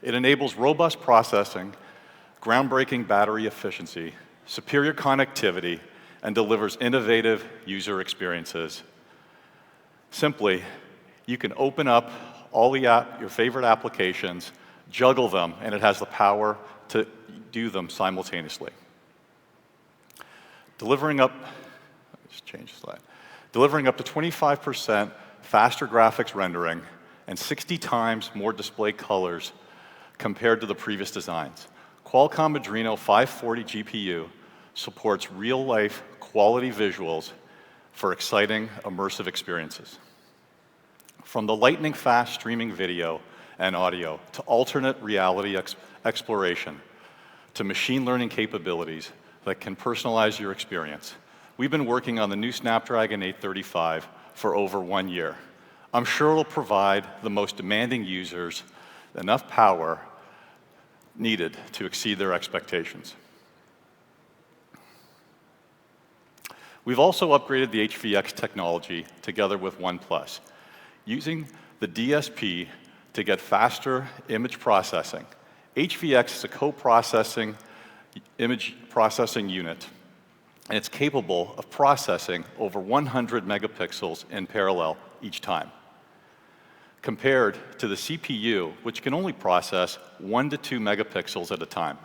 It enables robust processing, groundbreaking battery efficiency, superior connectivity, and delivers innovative user experiences. Simply, you can open up all your favorite applications, juggle them, and it has the power to do them simultaneously. Delivering up to 25% faster graphics rendering and 60 times more display colors compared to the previous designs. Qualcomm Adreno 540 GPU supports real-life quality visuals for exciting, immersive experiences. From the lightning-fast streaming video and audio to alternate reality exploration to machine learning capabilities that can personalize your experience, we've been working on the new Snapdragon 835 for over 1 year. I'm sure it'll provide the most demanding users enough power needed to exceed their expectations. We've also upgraded the HVX technology together with OnePlus, using the DSP to get faster image processing. HVX is a co-processing image processing unit, and it's capable of processing over 100 megapixels in parallel each time, compared to the CPU, which can only process 1 to 2 megapixels at a time.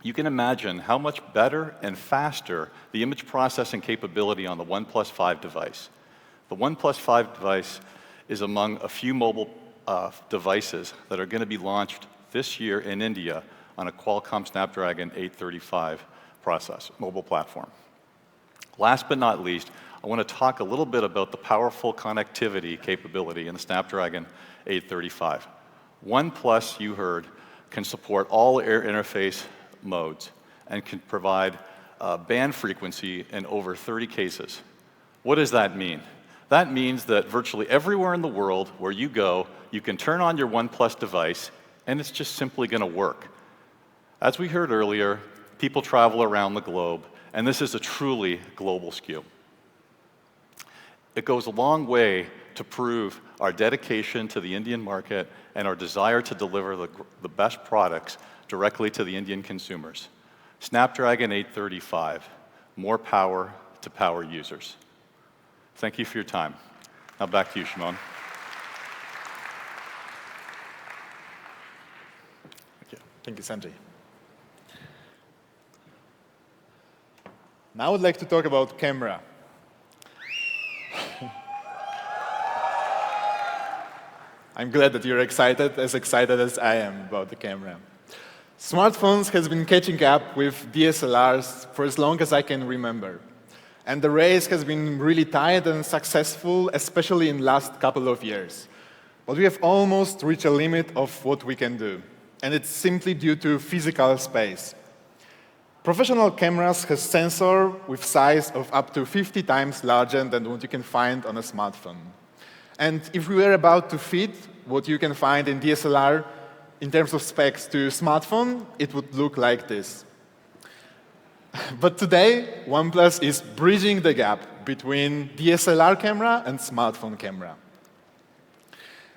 You can imagine how much better and faster the image processing capability on the OnePlus 5 device. The OnePlus 5 device is among a few mobile devices that are going to be launched this year in India on a Qualcomm Snapdragon 835 mobile platform. Last but not least, I want to talk a little bit about the powerful connectivity capability in the Snapdragon 835. OnePlus, you heard, can support all air interface modes and can provide band frequency in over 30 cases. What does that mean? That means that virtually everywhere in the world where you go, you can turn on your OnePlus device and it's just simply going to work. As we heard earlier, people travel around the globe, and this is a truly global SKU. It goes a long way to prove our dedication to the Indian market and our desire to deliver the best products directly to the Indian consumers. Snapdragon 835, more power to power users. Thank you for your time. Now back to you, Shimon. Thank you, Sanjay. Now I would like to talk about camera. I'm glad that you're excited as I am about the camera. Smartphones has been catching up with DSLRs for as long as I can remember. And the race has been really tight and successful, especially in the last couple of years. But we have almost reached a limit of what we can do. And it's simply due to physical space. Professional cameras have sensor with size of up to 50 times larger than what you can find on a smartphone. And if we were about to fit what you can find in DSLR in terms of specs to smartphone, it would look like this. But today, OnePlus is bridging the gap between DSLR camera and smartphone camera.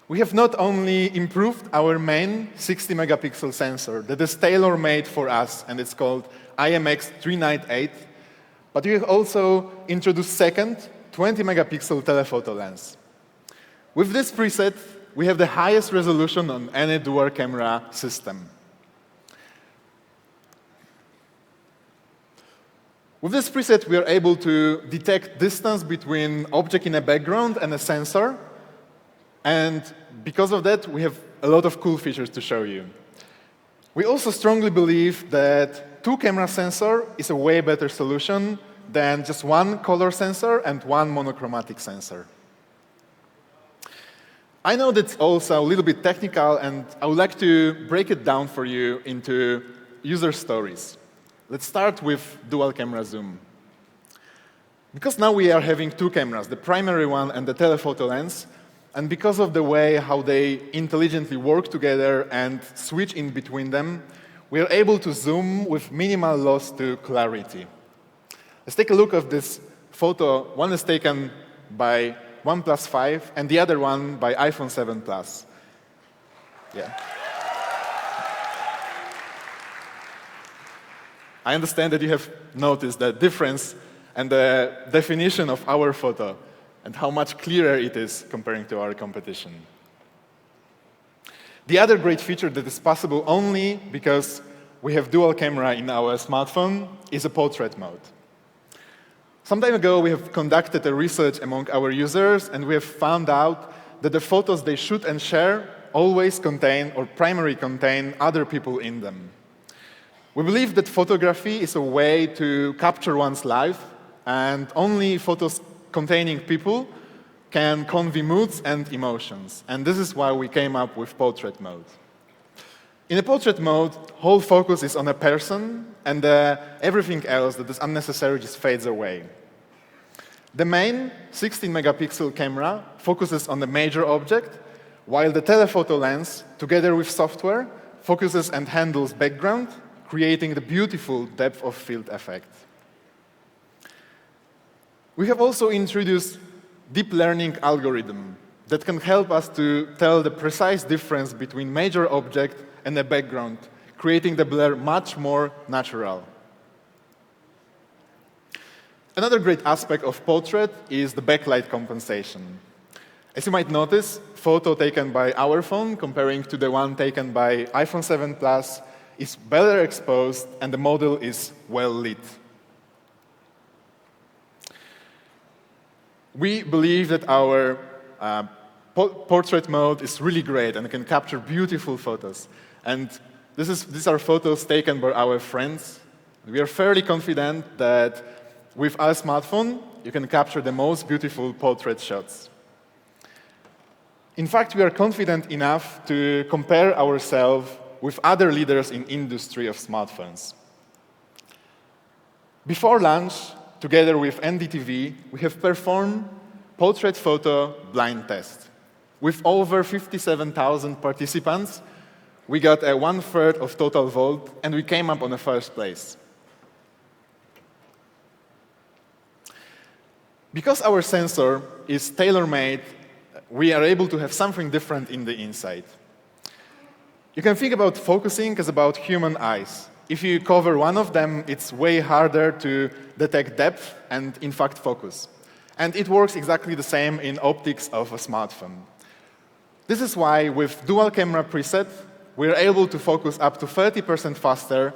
We have not only improved our main 60-megapixel sensor that is tailor-made for us, and it's called IMX398, but we have also introduced second 20-megapixel telephoto lens. With this preset, we have the highest resolution on any dual camera system. With this preset, we are able to detect distance between object in a background and a sensor. And because of that, we have a lot of cool features to show you. We also strongly believe that two-camera sensor is a way better solution than just one color sensor and one monochromatic sensor. I know that's also a little bit technical, and I would like to break it down for you into user stories. Let's start with dual camera zoom. Because now we are having two cameras, the primary one and the telephoto lens, and because of the way how they intelligently work together and switch in between them, we are able to zoom with minimal loss to clarity. Let's take a look at this photo. One is taken by OnePlus 5 and the other one by iPhone 7 Plus. Yeah. I understand that you have noticed the difference and the definition of our photo and how much clearer it is comparing to our competition. The other great feature that is possible only because we have dual camera in our smartphone is a portrait mode. Some time ago, we have conducted a research among our users, and we have found out that the photos they shoot and share always contain or primarily contain other people in them. We believe that photography is a way to capture one's life, and only photos containing people can convey moods and emotions. And this is why we came up with portrait mode. In a portrait mode, whole focus is on a person, and everything else that is unnecessary just fades away. The main 16-megapixel camera focuses on the major object, while the telephoto lens, together with software, focuses and handles background, creating the beautiful depth of field effect. We have also introduced deep learning algorithm that can help us to tell the precise difference between major object and the background, creating the blur much more natural. Another great aspect of portrait is the backlight compensation. As you might notice, photo taken by our phone comparing to the one taken by iPhone 7 Plus is better exposed and the model is well lit. We believe that our portrait mode is really great and can capture beautiful photos. And these are photos taken by our friends. We are fairly confident that with our smartphone, you can capture the most beautiful portrait shots. In fact, we are confident enough to compare ourselves with other leaders in industry of smartphones. Before launch, together with NDTV, we have performed portrait photo blind test. With over 57,000 participants, we got a 1/3 of total vote, and we came up on the first place. Because our sensor is tailor-made, we are able to have something different in the inside. You can think about focusing as about human eyes. If you cover one of them, it's way harder to detect depth and, in fact, focus. And it works exactly the same in optics of a smartphone. This is why, with dual camera preset, we're able to focus up to 30% faster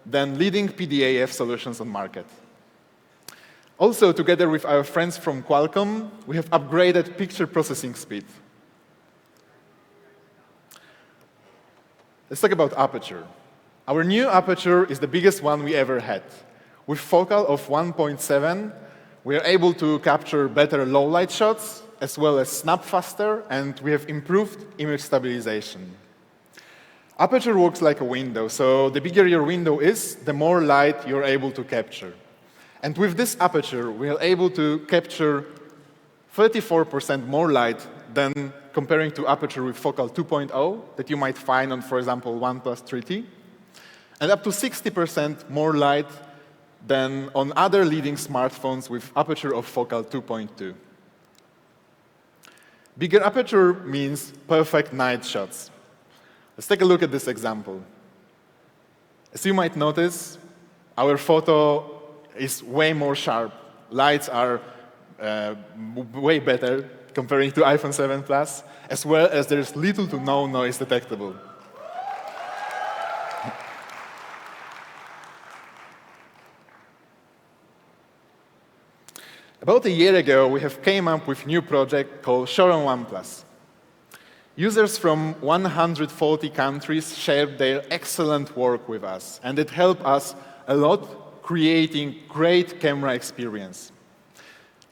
than leading PDAF solutions on market. Also, together with our friends from Qualcomm, we have upgraded picture processing speed. Let's talk about aperture. Our new aperture is the biggest one we ever had. With focal of 1.7, we are able to capture better low-light shots, as well as snap faster, and we have improved image stabilization. Aperture works like a window, so the bigger your window is, the more light you're able to capture. And with this aperture, we are able to capture 34% more light than comparing to aperture with focal 2.0 that you might find on, for example, OnePlus 3T, and up to 60% more light than on other leading smartphones with aperture of focal 2.2. Bigger aperture means perfect night shots. Let's take a look at this example. As you might notice, our photo is way more sharp. Lights are way better comparing to iPhone 7 Plus, as well as there's little to no noise detectable. About a year ago, we have came up with a new project called Crore on OnePlus. Users from 140 countries shared their excellent work with us, and it helped us a lot creating great camera experience.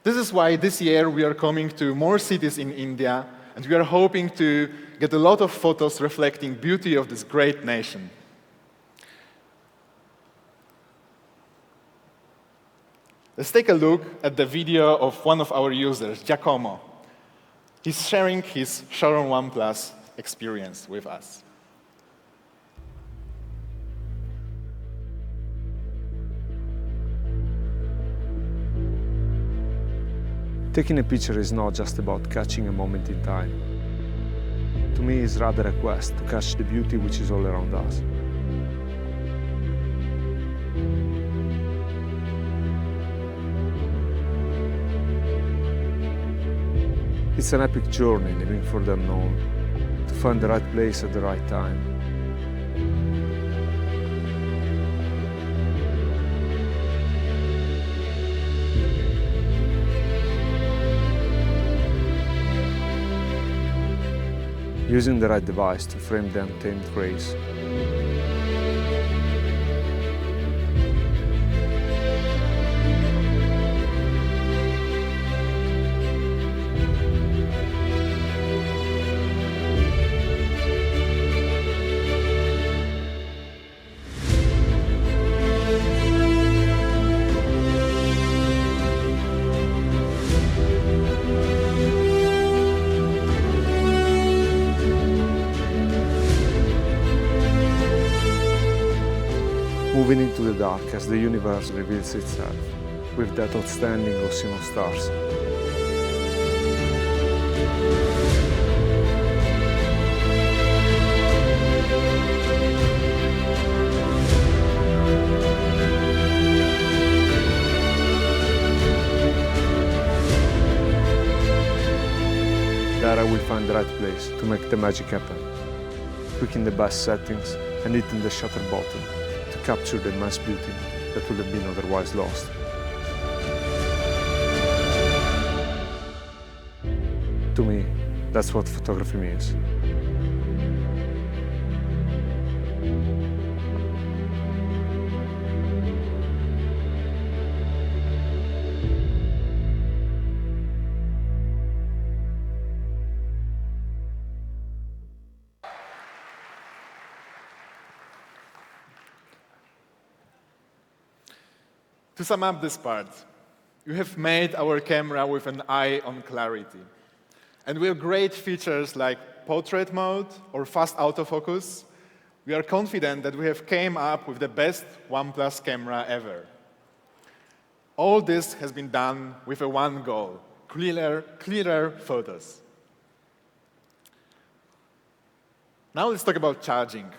This is why this year we are coming to more cities in India, and we are hoping to get a lot of photos reflecting beauty of this great nation. Let's take a look at the video of one of our users, Giacomo. He's sharing his Crore on OnePlus experience with us. Taking a picture is not just about catching a moment in time. To me, it's rather a quest to catch the beauty which is all around us. It's an epic journey living for the unknown, to find the right place at the right time. Using the right device to frame the untamed race. Moving into the dark as the universe reveals itself, with that outstanding ocean of stars. There I will find the right place to make the magic happen, picking the best settings and hitting the shutter button to capture the immense beauty that would have been otherwise lost. To me, that's what photography means. To sum up this part, you have made our camera with an eye on clarity. And with great features like portrait mode or fast autofocus, we are confident that we have came up with the best OnePlus camera ever. All this has been done with a one goal, clearer photos. Now let's talk about charging.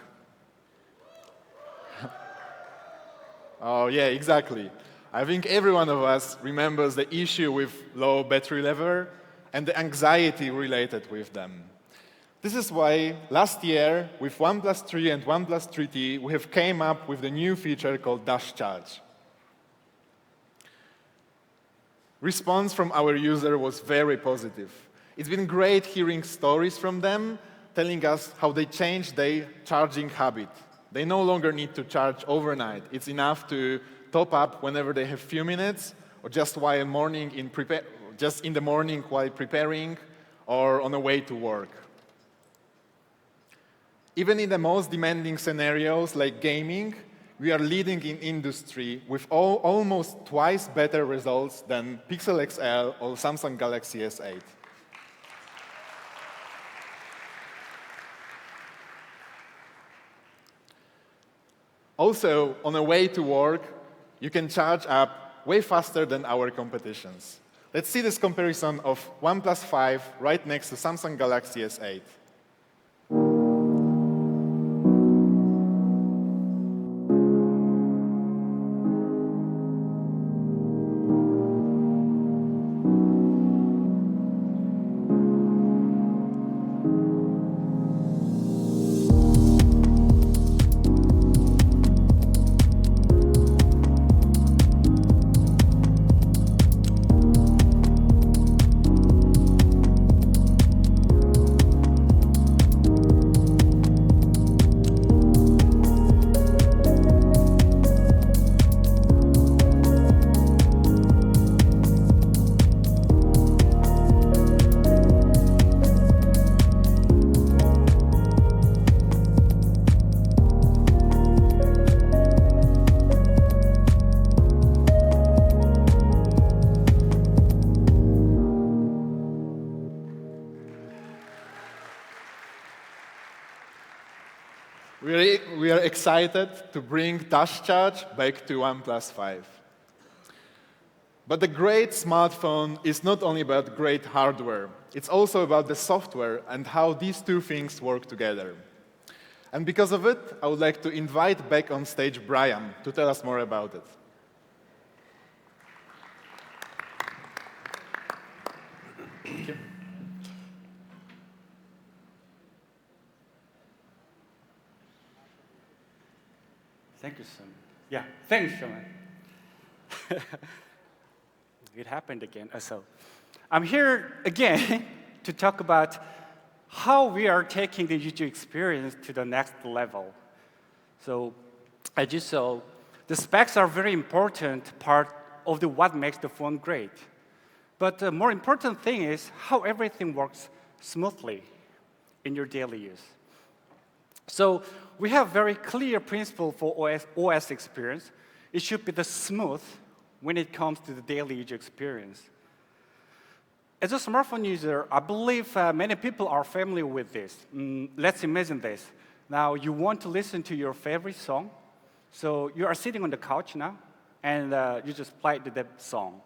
Oh yeah, exactly. I think every one of us remembers the issue with low battery level and the anxiety related with them. This is why last year, with OnePlus 3 and OnePlus 3T, we have came up with the new feature called Dash Charge. Response from our user was very positive. It's been great hearing stories from them, telling us how they changed their charging habit. They no longer need to charge overnight. It's enough to top up whenever they have few minutes, or just while just in the morning while preparing, or on the way to work. Even in the most demanding scenarios like gaming, we are leading in industry with almost twice better results than Pixel XL or Samsung Galaxy S8. Also, on the way to work, you can charge up way faster than our competitions. Let's see this comparison of OnePlus 5 right next to Samsung Galaxy S8. We are excited to bring Dash Charge back to OnePlus 5. But the great smartphone is not only about great hardware. It's also about the software and how these two things work together. And because of it, I would like to invite back on stage Brian to tell us more about it. Thank you. Thank you, Sean. Yeah, thanks, Sean. It happened again. So, I'm here again to talk about how we are taking the user experience to the next level. So, as you saw, the specs are very important part of what makes the phone great. But the more important thing is how everything works smoothly in your daily use. So we have very clear principle for OS experience. It should be the smooth when it comes to the daily user experience. As a smartphone user, I believe many people are familiar with this. Let's imagine this. Now, you want to listen to your favorite song. So you are sitting on the couch now, and you just played that song.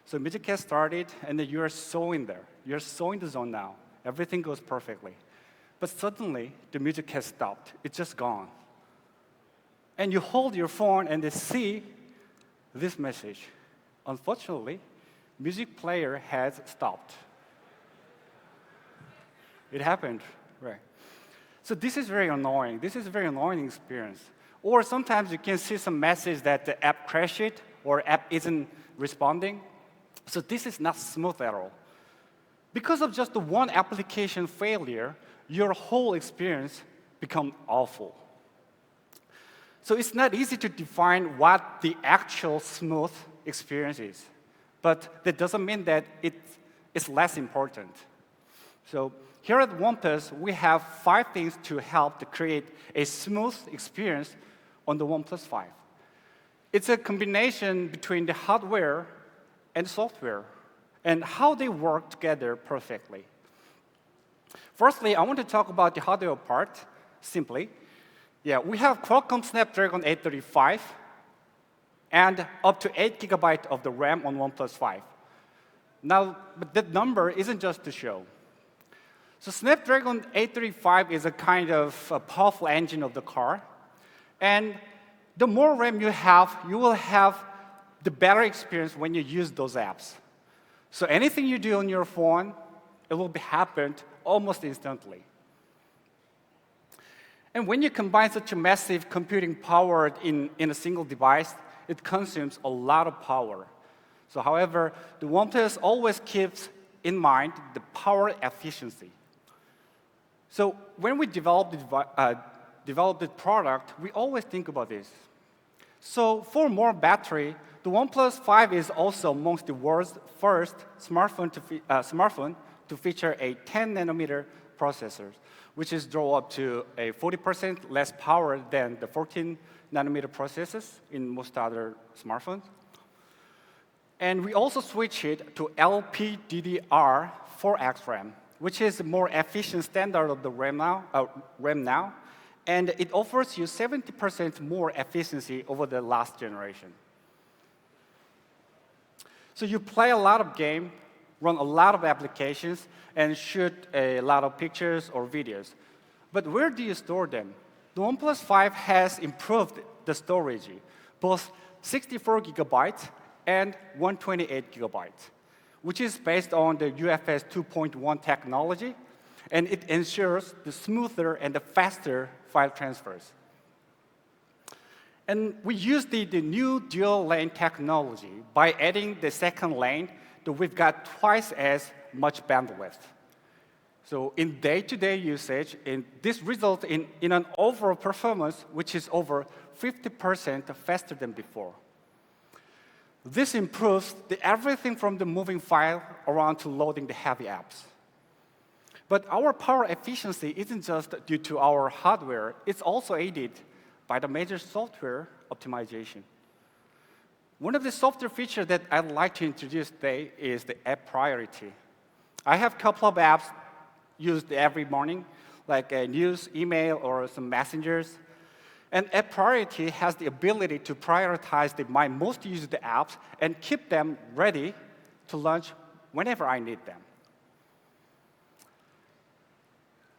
So music has started, and then you are so in there. You're so in the zone now. Everything goes perfectly. But suddenly, the music has stopped. It's just gone. And you hold your phone and they see this message. Unfortunately, music player has stopped. It happened, right? So this is very annoying. This is a very annoying experience. Or sometimes you can see some message that the app crashed or app isn't responding. So this is not smooth at all. Because of just the one application failure, your whole experience becomes awful. So it's not easy to define what the actual smooth experience is. But that doesn't mean that it's less important. So here at OnePlus, we have 5 things to help to create a smooth experience on the OnePlus 5. It's a combination between the hardware and software and how they work together perfectly. Firstly, I want to talk about the hardware part, simply. Yeah, we have Qualcomm Snapdragon 835 and up to 8 GB of the RAM on OnePlus 5. Now, but that number isn't just to show. So Snapdragon 835 is a kind of a powerful engine of the car. And the more RAM you will have the better experience when you use those apps. So anything you do on your phone, it will happen almost instantly. And when you combine such a massive computing power in a single device, it consumes a lot of power. So however, the OnePlus always keeps in mind the power efficiency. So when we develop the product, we always think about this. So for more battery, the OnePlus 5 is also amongst the world's first smartphone to feature a 10-nanometer processor, which is draw up to a 40% less power than the 14-nanometer processors in most other smartphones. And we also switch it to LPDDR4X RAM, which is a more efficient standard of the RAM now. and it offers you 70% more efficiency over the last generation. So you play a lot of games, run a lot of applications, and shoot a lot of pictures or videos. But where do you store them? The OnePlus 5 has improved the storage, both 64 gigabytes and 128 gigabytes, which is based on the UFS 2.1 technology, and it ensures the smoother and the faster file transfers. And we use the new dual lane technology. By adding the second lane, we've got twice as much bandwidth. So in day-to-day usage, this results in an overall performance which is over 50% faster than before. This improves everything from the moving file around to loading the heavy apps. But our power efficiency isn't just due to our hardware, it's also aided by the major software optimization. One of the software features that I'd like to introduce today is the app priority. I have a couple of apps used every morning, like news, email, or some messengers. And app priority has the ability to prioritize my most used apps and keep them ready to launch whenever I need them.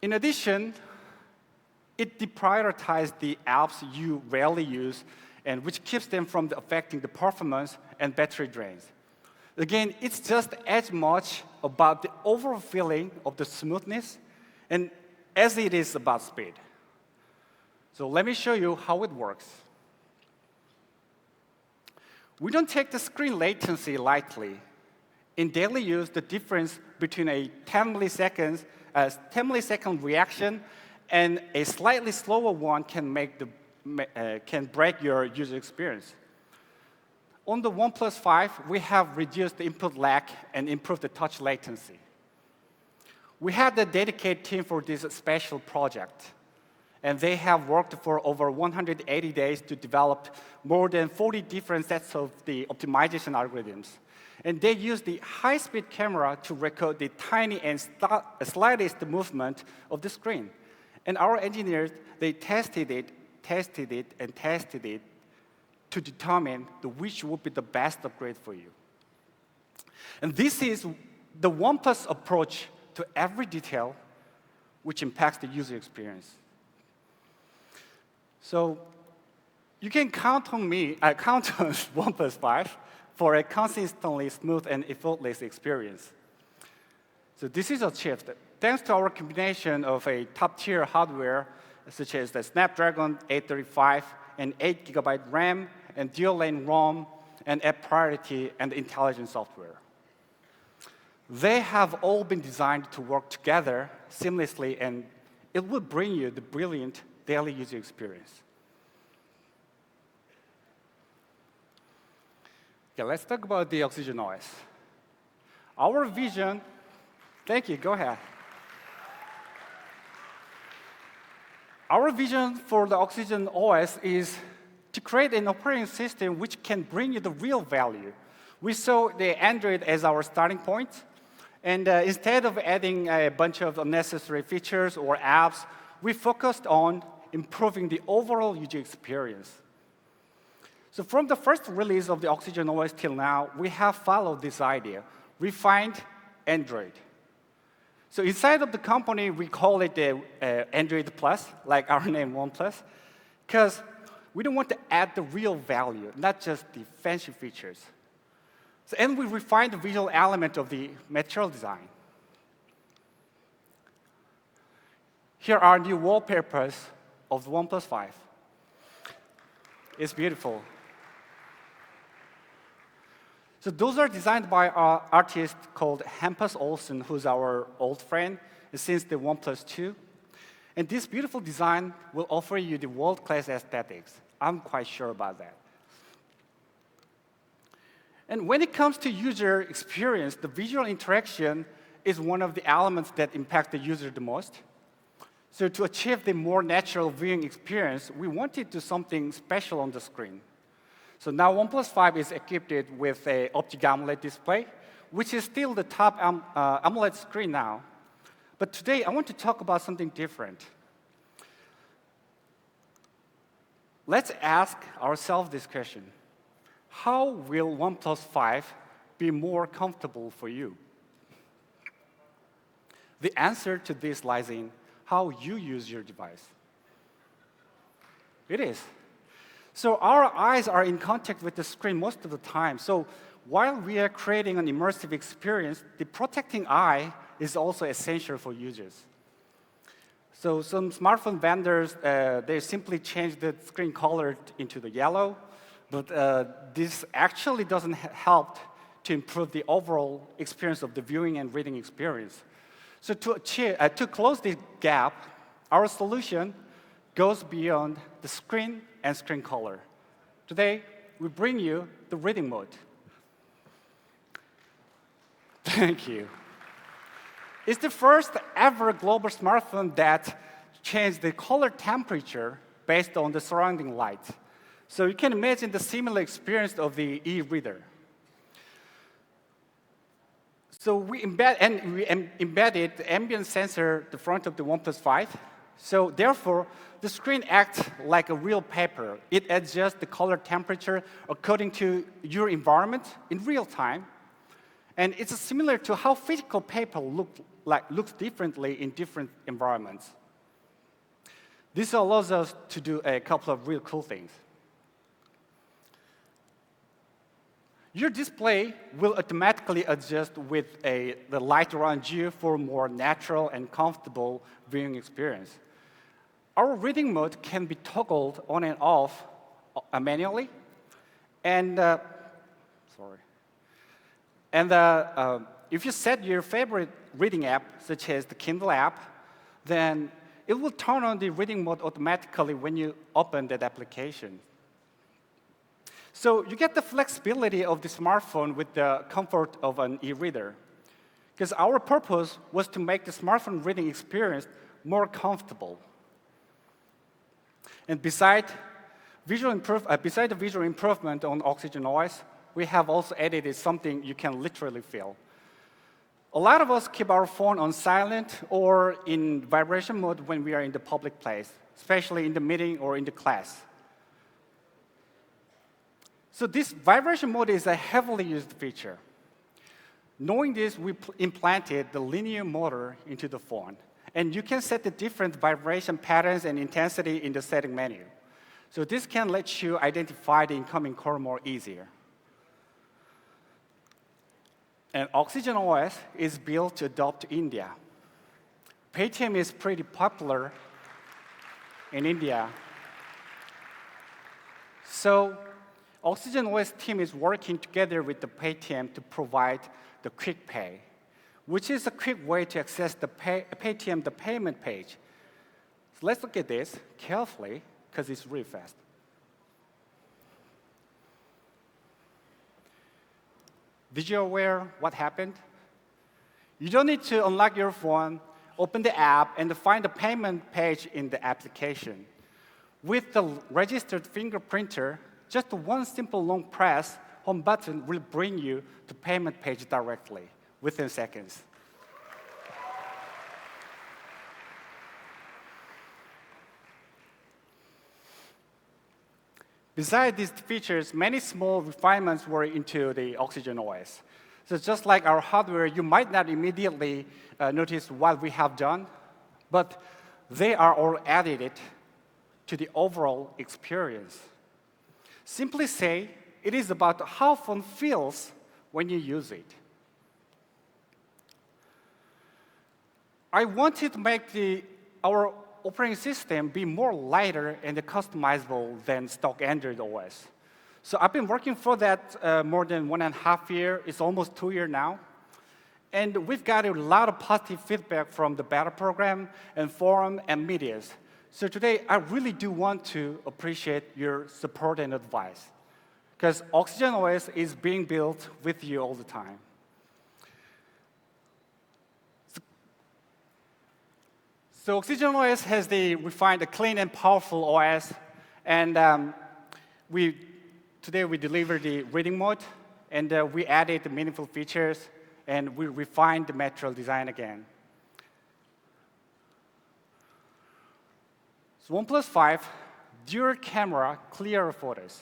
In addition, it deprioritizes the apps you rarely use, and which keeps them from affecting the performance and battery drains. Again, it's just as much about the overall feeling of the smoothness and as it is about speed. So let me show you how it works. We don't take the screen latency lightly. In daily use, the difference between a 10 millisecond reaction and a slightly slower one can break your user experience. On the OnePlus 5, we have reduced the input lag and improved the touch latency. We had a dedicated team for this special project, and they have worked for over 180 days to develop more than 40 different sets of the optimization algorithms. And they use the high-speed camera to record the tiny and slightest movement of the screen. And our engineers, they tested it, and tested it to determine which would be the best upgrade for you. And this is the OnePlus approach to every detail which impacts the user experience. So you can count on OnePlus 5 for a consistently smooth and effortless experience. So this is achieved thanks to our combination of a top-tier hardware, such as the Snapdragon 835 and 8 GB RAM, and dual-lane ROM, and app priority, and intelligent software. They have all been designed to work together seamlessly, and it will bring you the brilliant daily user experience. Okay, let's talk about the OxygenOS. Our vision, thank you, go ahead. Our vision for the OxygenOS is to create an operating system which can bring you the real value. We saw the Android as our starting point, and instead of adding a bunch of unnecessary features or apps, we focused on improving the overall user experience. So from the first release of the OxygenOS till now, we have followed this idea, refined Android. So inside of the company, we call it the Android Plus, like our name OnePlus, because we don't want to add the real value, not just the fancy features. So, and we refined the visual element of the material design. Here are new wallpapers of the OnePlus 5. It's beautiful. So those are designed by an artist called Hampus Olsen, who's our old friend since the OnePlus 2. And this beautiful design will offer you the world-class aesthetics. I'm quite sure about that. And when it comes to user experience, the visual interaction is one of the elements that impact the user the most. So to achieve the more natural viewing experience, we wanted to do something special on the screen. So now OnePlus 5 is equipped with an OptiAMOLED display, which is still the top AMOLED screen now. But today, I want to talk about something different. let's ask ourselves this question. How will OnePlus 5 be more comfortable for you? The answer to this lies in how you use your device. It is. So our eyes are in contact with the screen most of the time. So while we are creating an immersive experience, the protecting eye is also essential for users. So some smartphone vendors, they simply change the screen color into the yellow, but this actually doesn't help to improve the overall experience of the viewing and reading experience. So to close this gap, our solution goes beyond the screen and screen color. Today, we bring you the reading mode. Thank you. It's the first ever global smartphone that changed the color temperature based on the surrounding light. So you can imagine the similar experience of the e-reader. So we embedded the ambient sensor at the front of the OnePlus 5. So therefore, the screen acts like a real paper. It adjusts the color temperature according to your environment in real time. And it's similar to how physical paper looks differently in different environments. This allows us to do a couple of real cool things. Your display will automatically adjust with the light around you for a more natural and comfortable viewing experience. Our reading mode can be toggled on and off manually. And if you set your favorite reading app, such as the Kindle app, then it will turn on the reading mode automatically when you open that application. So you get the flexibility of the smartphone with the comfort of an e-reader. Because our purpose was to make the smartphone reading experience more comfortable. And beside the visual improvement on OxygenOS, we have also added something you can literally feel. A lot of us keep our phone on silent or in vibration mode when we are in the public place, especially in the meeting or in the class. So this vibration mode is a heavily used feature. Knowing this, we implanted the linear motor into the phone. And you can set the different vibration patterns and intensity in the setting menu. So this can let you identify the incoming call more easier. And OxygenOS is built to adopt India. Paytm is pretty popular in India. So OxygenOS team is working together with the Paytm to provide the quick pay, which is a quick way to access the Paytm, the payment page. So let's look at this carefully, because it's really fast. Did you aware what happened? You don't need to unlock your phone, open the app, and find the payment page in the application. With the registered fingerprinter, just one simple long press home button will bring you to payment page directly within seconds. Besides these features, many small refinements were into the OxygenOS. So just like our hardware, you might not immediately notice what we have done, but they are all added to the overall experience. Simply say, it is about how phone feels when you use it. I wanted to make our operating system be more lighter and customizable than stock Android OS. So I've been working for that more than 1.5 years. It's almost 2 years now. And we've got a lot of positive feedback from the beta program and forum and medias. So today, I really do want to appreciate your support and advice, because OxygenOS is being built with you all the time. So OxygenOS has the refined, clean, and powerful OS. And today we delivered the reading mode, and we added the meaningful features, and we refined the material design again. So OnePlus 5 dual camera clear photos.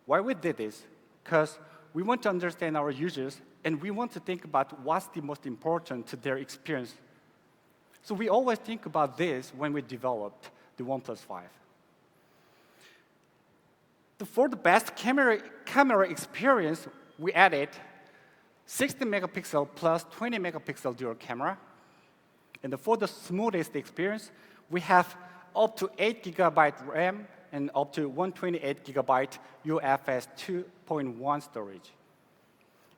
Why we did this? Because we want to understand our users, and we want to think about what's the most important to their experience. So we always think about this when we developed the OnePlus 5. For the best camera experience, we added 60 megapixel plus 20 megapixel dual camera. And for the smoothest experience, we have up to 8 gigabyte RAM and up to 128 gigabyte UFS 2.1 storage.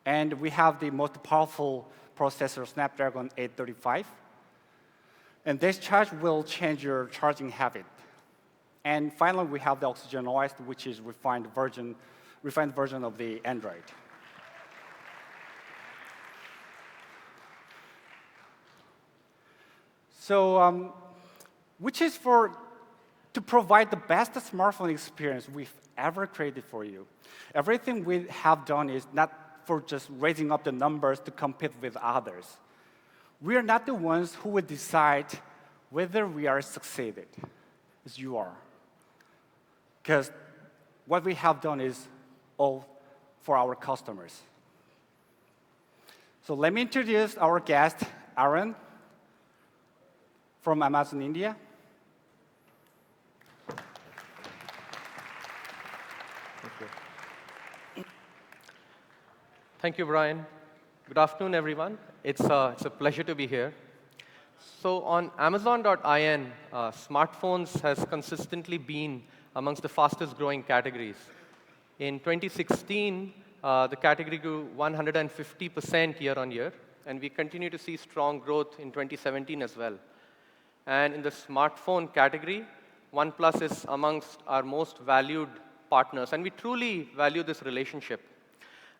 And we have the most powerful processor, Snapdragon 835. And this charge will change your charging habit. And finally, we have the OxygenOS, which is refined version of the Android. So, which is to provide the best smartphone experience we've ever created for you. Everything we have done is not for just raising up the numbers to compete with others. We are not the ones who would decide whether we are succeeded, as you are. Because what we have done is all for our customers. So let me introduce our guest, Aaron, from Amazon India. Thank you, Brian. Good afternoon, everyone. It's a pleasure to be here. So on Amazon.in, smartphones has consistently been amongst the fastest growing categories. In 2016, the category grew 150% year on year, and we continue to see strong growth in 2017 as well. And in the smartphone category, OnePlus is amongst our most valued partners, and we truly value this relationship.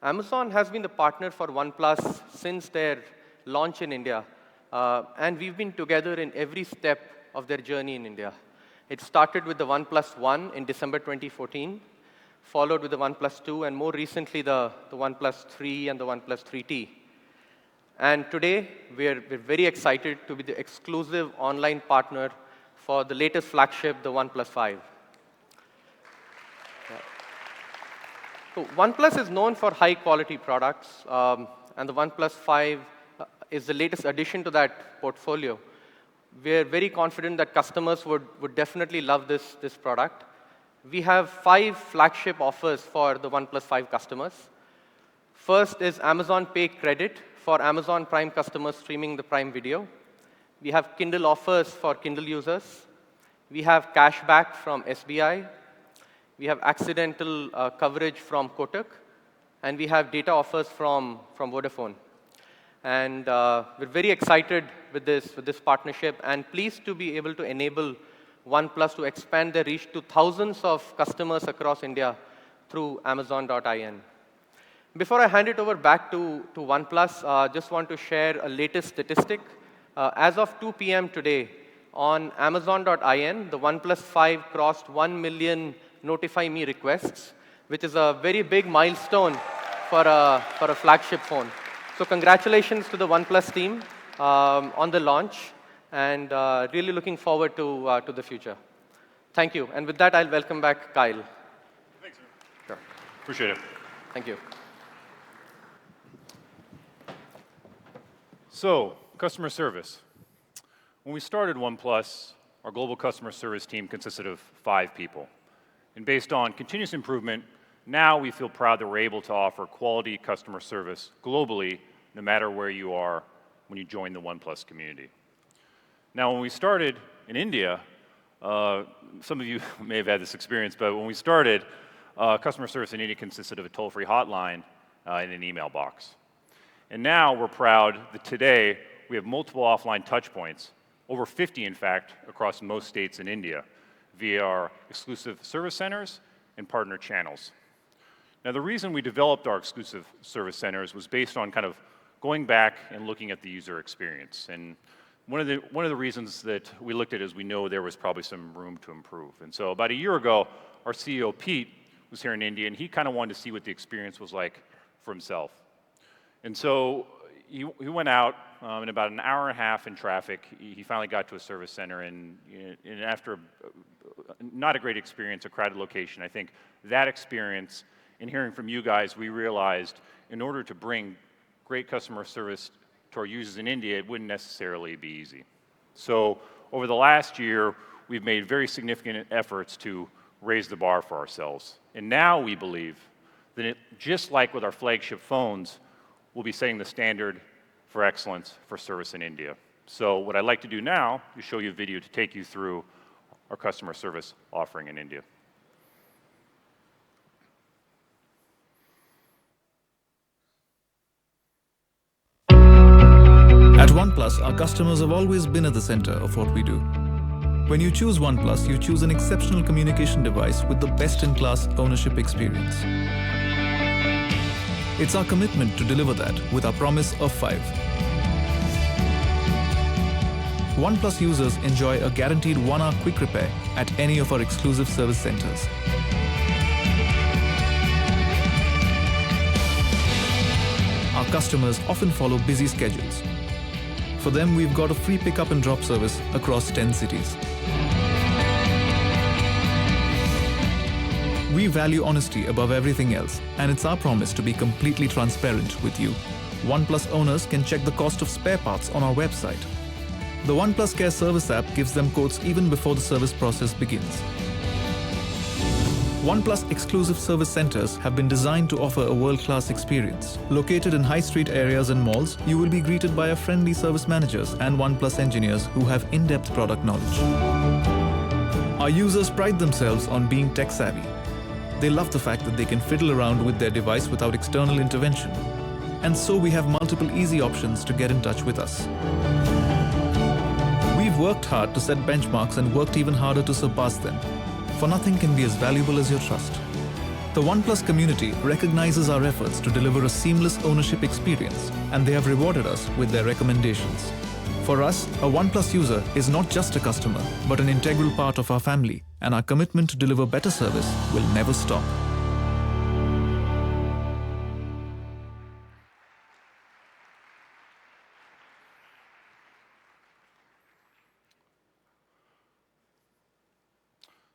Amazon has been the partner for OnePlus since their launch in India, and we've been together in every step of their journey in India. It started with the OnePlus 1 in December 2014, followed with the OnePlus 2, and more recently the OnePlus 3 and the OnePlus 3T. And today, we're very excited to be the exclusive online partner for the latest flagship, the OnePlus 5. So OnePlus is known for high-quality products, and the OnePlus 5 is the latest addition to that portfolio. We're very confident that customers would definitely love this product. We have 5 flagship offers for the OnePlus 5 customers. First is Amazon Pay Credit for Amazon Prime customers streaming the Prime Video. We have Kindle offers for Kindle users. We have cashback from SBI. We have accidental coverage from Kotak. And we have data offers from Vodafone. And we're very excited with this partnership and pleased to be able to enable OnePlus to expand their reach to thousands of customers across India through Amazon.in. Before I hand it over back to OnePlus, I just want to share a latest statistic. As of 2 p.m. today, on Amazon.in, the OnePlus 5 crossed 1 million Notify Me requests, which is a very big milestone for a flagship phone. So congratulations to the OnePlus team on the launch, and really looking forward to the future. Thank you. And with that, I'll welcome back Kyle. Thanks, sir. Sure. Appreciate it. Thank you. So, customer service. When we started OnePlus, our global customer service team consisted of 5 people. And based on continuous improvement, now we feel proud that we're able to offer quality customer service globally, no matter where you are when you join the OnePlus community. Now, when we started in India, some of you may have had this experience, but when we started, customer service in India consisted of a toll-free hotline and an email box. And now we're proud that today we have multiple offline touchpoints, over 50 in fact, across most states in India, via our exclusive service centers and partner channels. Now, the reason we developed our exclusive service centers was based on kind of going back and looking at the user experience. And one of the reasons that we looked at is we know there was probably some room to improve. And so about a year ago, our CEO, Pete, was here in India, and he kind of wanted to see what the experience was like for himself. And so he went out in about an hour and a half in traffic. He finally got to a service center, and after not a great experience, a crowded location. I think that experience, in hearing from you guys, we realized in order to bring great customer service to our users in India, it wouldn't necessarily be easy. So over the last year, we've made very significant efforts to raise the bar for ourselves. And now we believe that just like with our flagship phones, we'll be setting the standard for excellence for service in India. So what I'd like to do now is show you a video to take you through our customer service offering in India. At OnePlus, our customers have always been at the center of what we do. When you choose OnePlus, you choose an exceptional communication device with the best-in-class ownership experience. It's our commitment to deliver that with our promise of 5. OnePlus users enjoy a guaranteed 1-hour quick repair at any of our exclusive service centers. Our customers often follow busy schedules. For them, we've got a free pickup and drop service across 10 cities. We value honesty above everything else, and it's our promise to be completely transparent with you. OnePlus owners can check the cost of spare parts on our website. The OnePlus Care Service app gives them quotes even before the service process begins. OnePlus exclusive service centers have been designed to offer a world-class experience. Located in high street areas and malls, you will be greeted by our friendly service managers and OnePlus engineers who have in-depth product knowledge. Our users pride themselves on being tech-savvy. They love the fact that they can fiddle around with their device without external intervention. And so we have multiple easy options to get in touch with us. We've worked hard to set benchmarks and worked even harder to surpass them. For nothing can be as valuable as your trust. The OnePlus community recognizes our efforts to deliver a seamless ownership experience, and they have rewarded us with their recommendations. For us, a OnePlus user is not just a customer, but an integral part of our family, and our commitment to deliver better service will never stop.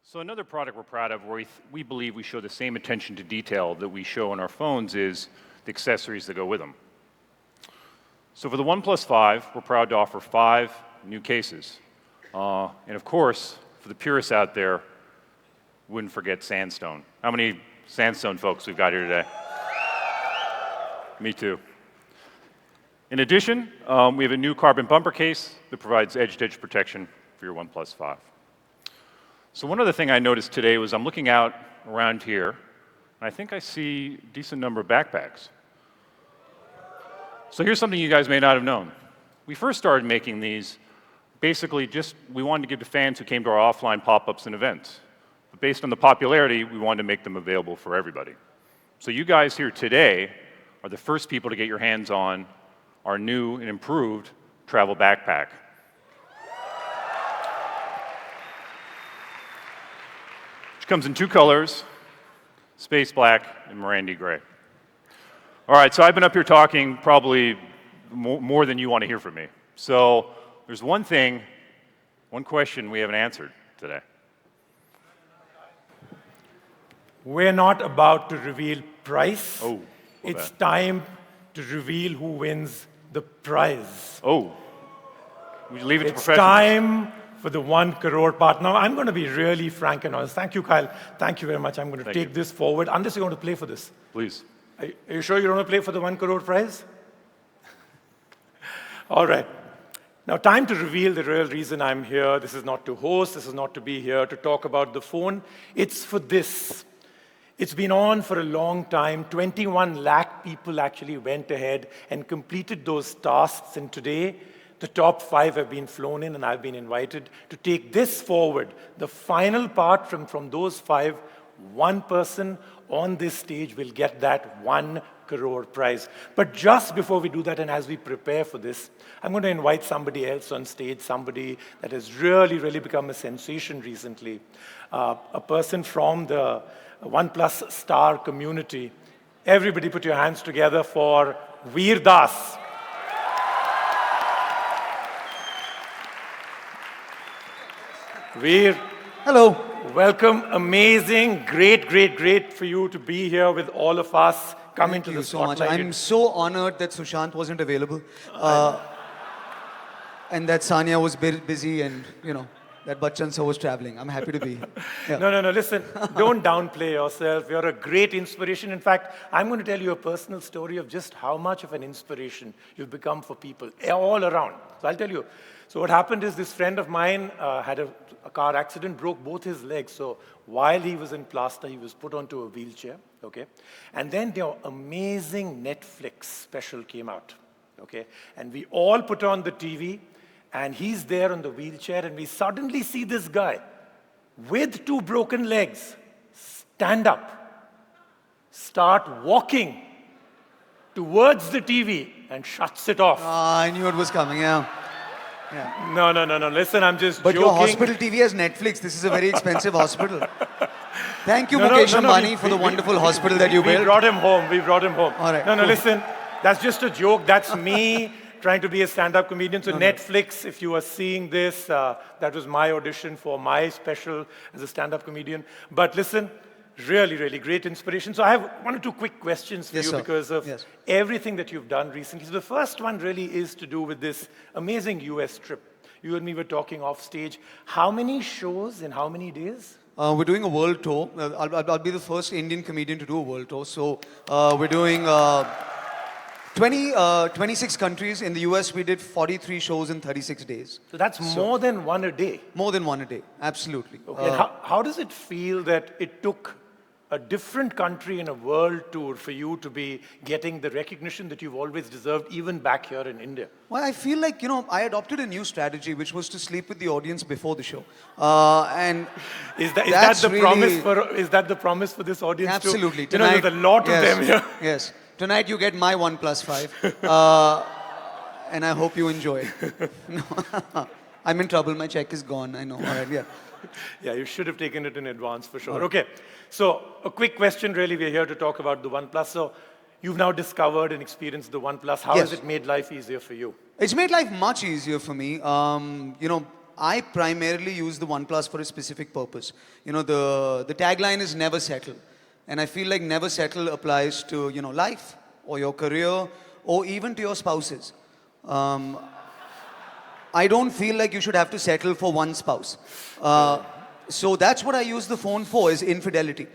So another product we're proud of, where we believe we show the same attention to detail that we show on our phones, is the accessories that go with them. So for the OnePlus 5, we're proud to offer 5 new cases. And of course, for the purists out there, wouldn't forget sandstone. How many sandstone folks we've got here today? Me too. In addition, we have a new carbon bumper case that provides edge-to-edge protection for your OnePlus 5. So one other thing I noticed today was I'm looking out around here, and I think I see a decent number of backpacks. So here's something you guys may not have known. We first started making these basically we wanted to give to fans who came to our offline pop-ups and events. But based on the popularity, we wanted to make them available for everybody. So you guys here today are the first people to get your hands on our new and improved travel backpack. Which comes in 2 colors, space black and Mirandy gray. All right, so I've been up here talking probably more than you want to hear from me. So there's one question we haven't answered today. We're not about to reveal price. Oh, it's time to reveal who wins the prize. Oh, we leave it to It's professionals. time for the 1 crore part. Now, I'm going to be really frank and honest. Thank you, Kyle. Thank you very much. I'm going to take this forward. Unless you're going to play for this. Please. Are you sure you don't want to play for the 1 crore prize? All right. Now, time to reveal the real reason I'm here. This is not to host. This is not to be here to talk about the phone. It's for this. It's been on for a long time. 21 lakh people actually went ahead and completed those tasks. And today, the top 5 have been flown in, and I've been invited to take this forward. The final part from those 5, one person on this stage will get that 1 crore prize. But just before we do that, and as we prepare for this, I'm going to invite somebody else on stage, somebody that has really become a sensation recently, a person from the OnePlus star community. Everybody put your hands together for Veer Das. Veer. Hello. Welcome, amazing, great for you to be here with all of us. Coming to the spotlight. Thank you so much. I'm so honored that Sushant wasn't available. And that Sanya was busy and, that Bachchan Sir was traveling. I'm happy to be here. Yeah. No, listen, don't downplay yourself. You're a great inspiration. In fact, I'm going to tell you a personal story of just how much of an inspiration you've become for people all around. So I'll tell you. So what happened is this friend of mine had a car accident, broke both his legs. So while he was in plaster, he was put onto a wheelchair, okay? And then the amazing Netflix special came out, okay? And we all put on the TV, and he's there on the wheelchair, and we suddenly see this guy with 2 broken legs stand up, start walking towards the TV, and shuts it off. I knew it was coming, yeah. No, listen, I'm just but joking. Your hospital TV has Netflix. This is a very expensive hospital. Thank you, Mukesh Ambani, for the wonderful hospital that you built. We brought him home. All right. No, listen, that's just a joke. That's me trying to be a stand-up comedian. So Netflix, if you are seeing this, that was my audition for my special as a stand-up comedian. But listen, really great inspiration. So I have 1 or 2 quick questions for you because of everything that you've done recently. So the first one really is to do with this amazing US trip. You and me were talking off stage. How many shows in how many days? We're doing a world tour. I'll be the first Indian comedian to do a world tour. So we're doing 26 countries. In the US, we did 43 shows in 36 days. So that's more than 1 a day? More than 1 a day, absolutely. Okay. How does it feel that it took a different country in a world tour for you to be getting the recognition that you've always deserved, even back here in India? Well, I feel like, I adopted a new strategy, which was to sleep with the audience before the show. And is that the promise for this audience? Absolutely. Too? Tonight, there's a lot of them here. Yes. Tonight you get my OnePlus 5. And I hope you enjoy it. I'm in trouble. My check is gone. I know. All right, yeah. Yeah, you should have taken it in advance for sure. Okay, so a quick question really. We're here to talk about the OnePlus. So you've now discovered and experienced the OnePlus. How has it made life easier for you? It's made life much easier for me. I primarily use the OnePlus for a specific purpose. The tagline is never settle. And I feel like never settle applies to, life or your career or even to your spouses. I don't feel like you should have to settle for one spouse. So that's what I use the phone for, is infidelity.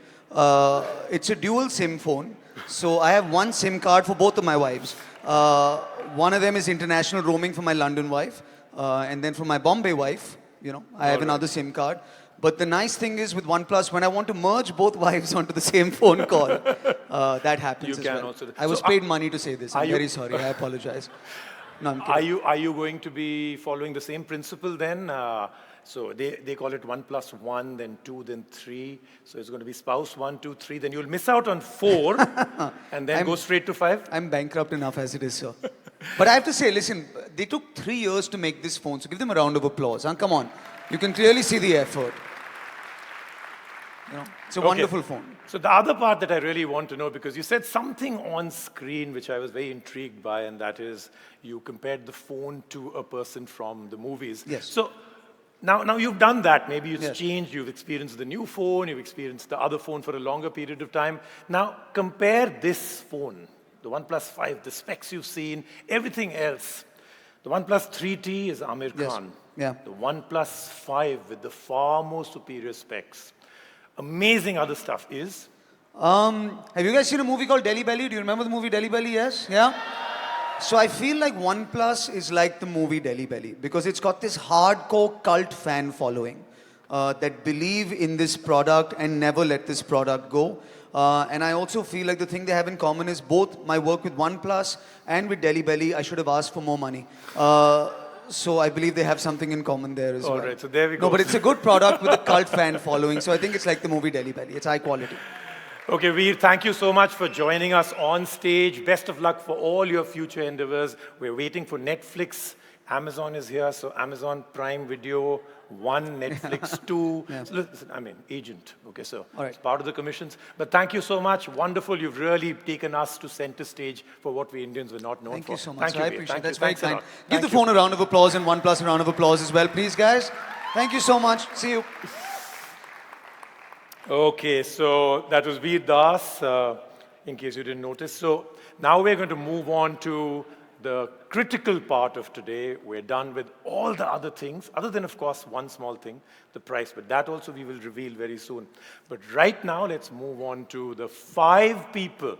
It's a dual SIM phone. So I have 1 SIM card for both of my wives. One of them is international roaming for my London wife. And then for my Bombay wife, I have another SIM card. But the nice thing is with OnePlus, when I want to merge both wives onto the same phone call, that happens as well. I was paid money to say this. I'm very sorry. I apologize. No, I'm kidding. Are you going to be following the same principle then? So they call it 1+1, then 2, then 3. So it's going to be spouse 1, 2, 3. Then you'll miss out on 4 and then go straight to 5? I'm bankrupt enough as it is, sir. But I have to say, listen, they took 3 years to make this phone. So give them a round of applause. Come on. You can clearly see the effort. It's a wonderful phone. So the other part that I really want to know, because you said something on screen which I was very intrigued by, and that is you compared the phone to a person from the movies. Yes. So now you've done that. Maybe it's changed. You've experienced the new phone. You've experienced the other phone for a longer period of time. Now compare this phone, the OnePlus 5, the specs you've seen, everything else. The OnePlus 3T is Amir Khan. Yeah. The OnePlus 5 with the far more superior specs. Amazing other stuff is? Have you guys seen a movie called Delhi Belly? Do you remember the movie Delhi Belly? Yes? Yeah? So I feel like OnePlus is like the movie Delhi Belly because it's got this hardcore cult fan following that believe in this product and never let this product go. And I also feel like the thing they have in common is both my work with OnePlus and with Delhi Belly, I should have asked for more money. So I believe they have something in common there as well. All right, so there we go. No, but it's a good product with a cult fan following. So I think it's like the movie Delhi Belly. It's high quality. Okay, Veer, thank you so much for joining us on stage. Best of luck for all your future endeavors. We're waiting for Netflix. Amazon is here, so Amazon Prime Video 1, Netflix 2. Yeah. So listen, I mean, agent. Okay, so all right. It's part of the commissions. But thank you so much. Wonderful. You've really taken us to center stage for what we Indians were not known Thank for. You so much. Thank you, I Veer. appreciate Thank it. That's you. very Thanks a kind. lot. Give Thank the phone a round of applause and OnePlus a round of applause as well, please, guys. Thank you so much. See you. Okay, so that was Veer Das, in case you didn't notice. So now we're going to move on to the critical part of today. We're done with all the other things, other than, of course, one small thing, the price. But that also we will reveal very soon. But right now, let's move on to the 5 people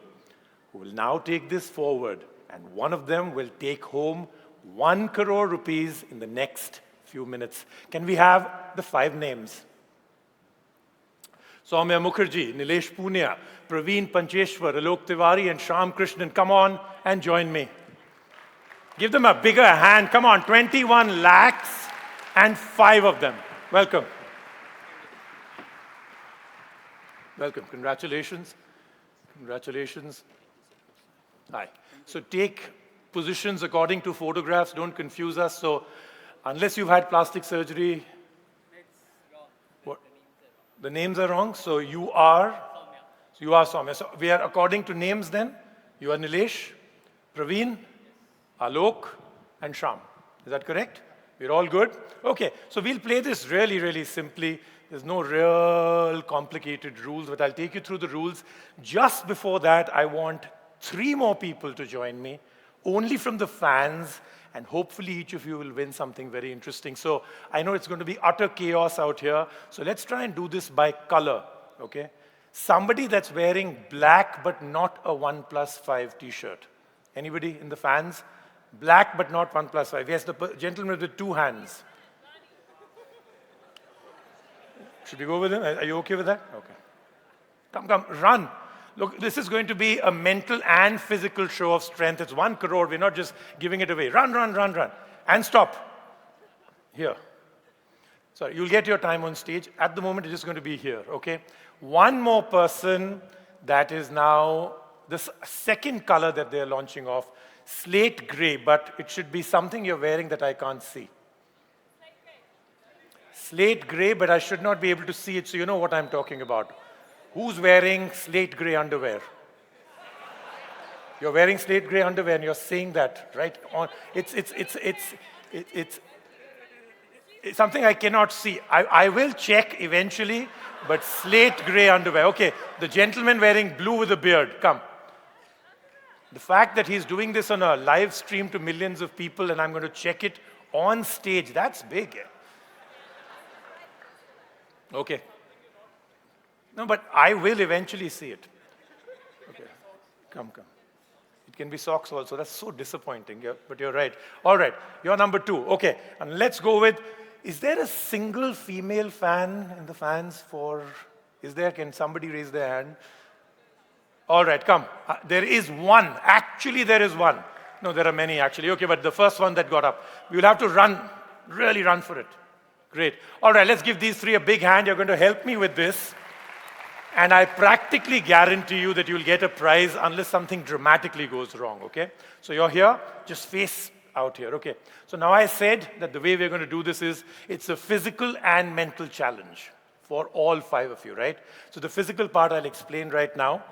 who will now take this forward. And one of them will take home 1 crore rupees in the next few minutes. Can we have the 5 names? Soumya Mukherjee, Nilesh Punia, Praveen Pancheshwar, Alok Tiwari, and Shyam Krishnan. Come on and join me. Give them a bigger hand. Come on, 21 lakhs and 5 of them. Welcome. Welcome. Congratulations. Congratulations. Hi. So take positions according to photographs. Don't confuse us. So unless you've had plastic surgery, the names are wrong, so you are Soumya. So we are according to names then. You are Nilesh, Praveen, Alok, and Shyam. Is that correct? We're all good? Okay, so we'll play this really, really simply. There's no real complicated rules, but I'll take you through the rules. Just before that, I want 3 more people to join me, only from the fans, and hopefully each of you will win something very interesting. So I know it's going to be utter chaos out here. So let's try and do this by color, okay? Somebody that's wearing black but not a OnePlus 5 t-shirt. Anybody in the fans? Black but not OnePlus 5. Yes, the gentleman with 2 hands. Should we go with him? Are you okay with that? Okay. Come, run. Look, this is going to be a mental and physical show of strength. It's 1 crore. We're not just giving it away. Run, run, run, run. And stop. Here. Sorry, you'll get your time on stage. At the moment, it's just going to be here, okay? 1 more person that is now the second color that they're launching off, slate gray, but it should be something you're wearing that I can't see. Slate gray, but I should not be able to see it, so you know what I'm talking about. Who's wearing slate gray underwear? You're wearing slate gray underwear and you're saying that, right? It's something I cannot see. I will check eventually, but slate gray underwear. Okay, the gentleman wearing blue with a beard, come. The fact that he's doing this on a live stream to millions of people and I'm going to check it on stage, that's big. Okay. No, but I will eventually see it. Okay, come. It can be socks also. That's so disappointing, yeah, but you're right. All right, you're number 2. Okay, and let's go with, is there a single female fan in the fans for, is there? Can somebody raise their hand? All right, come. There is 1. Actually, there is 1. No, there are many actually. Okay, but the first one that got up. We will have to run, really run for it. Great. All right, let's give these 3 a big hand. You're going to help me with this. And I practically guarantee you that you'll get a prize unless something dramatically goes wrong, okay? So you're here, just face out here, okay? So now I said that the way we're going to do this is, it's a physical and mental challenge for all 5 of you, right? So the physical part I'll explain right now.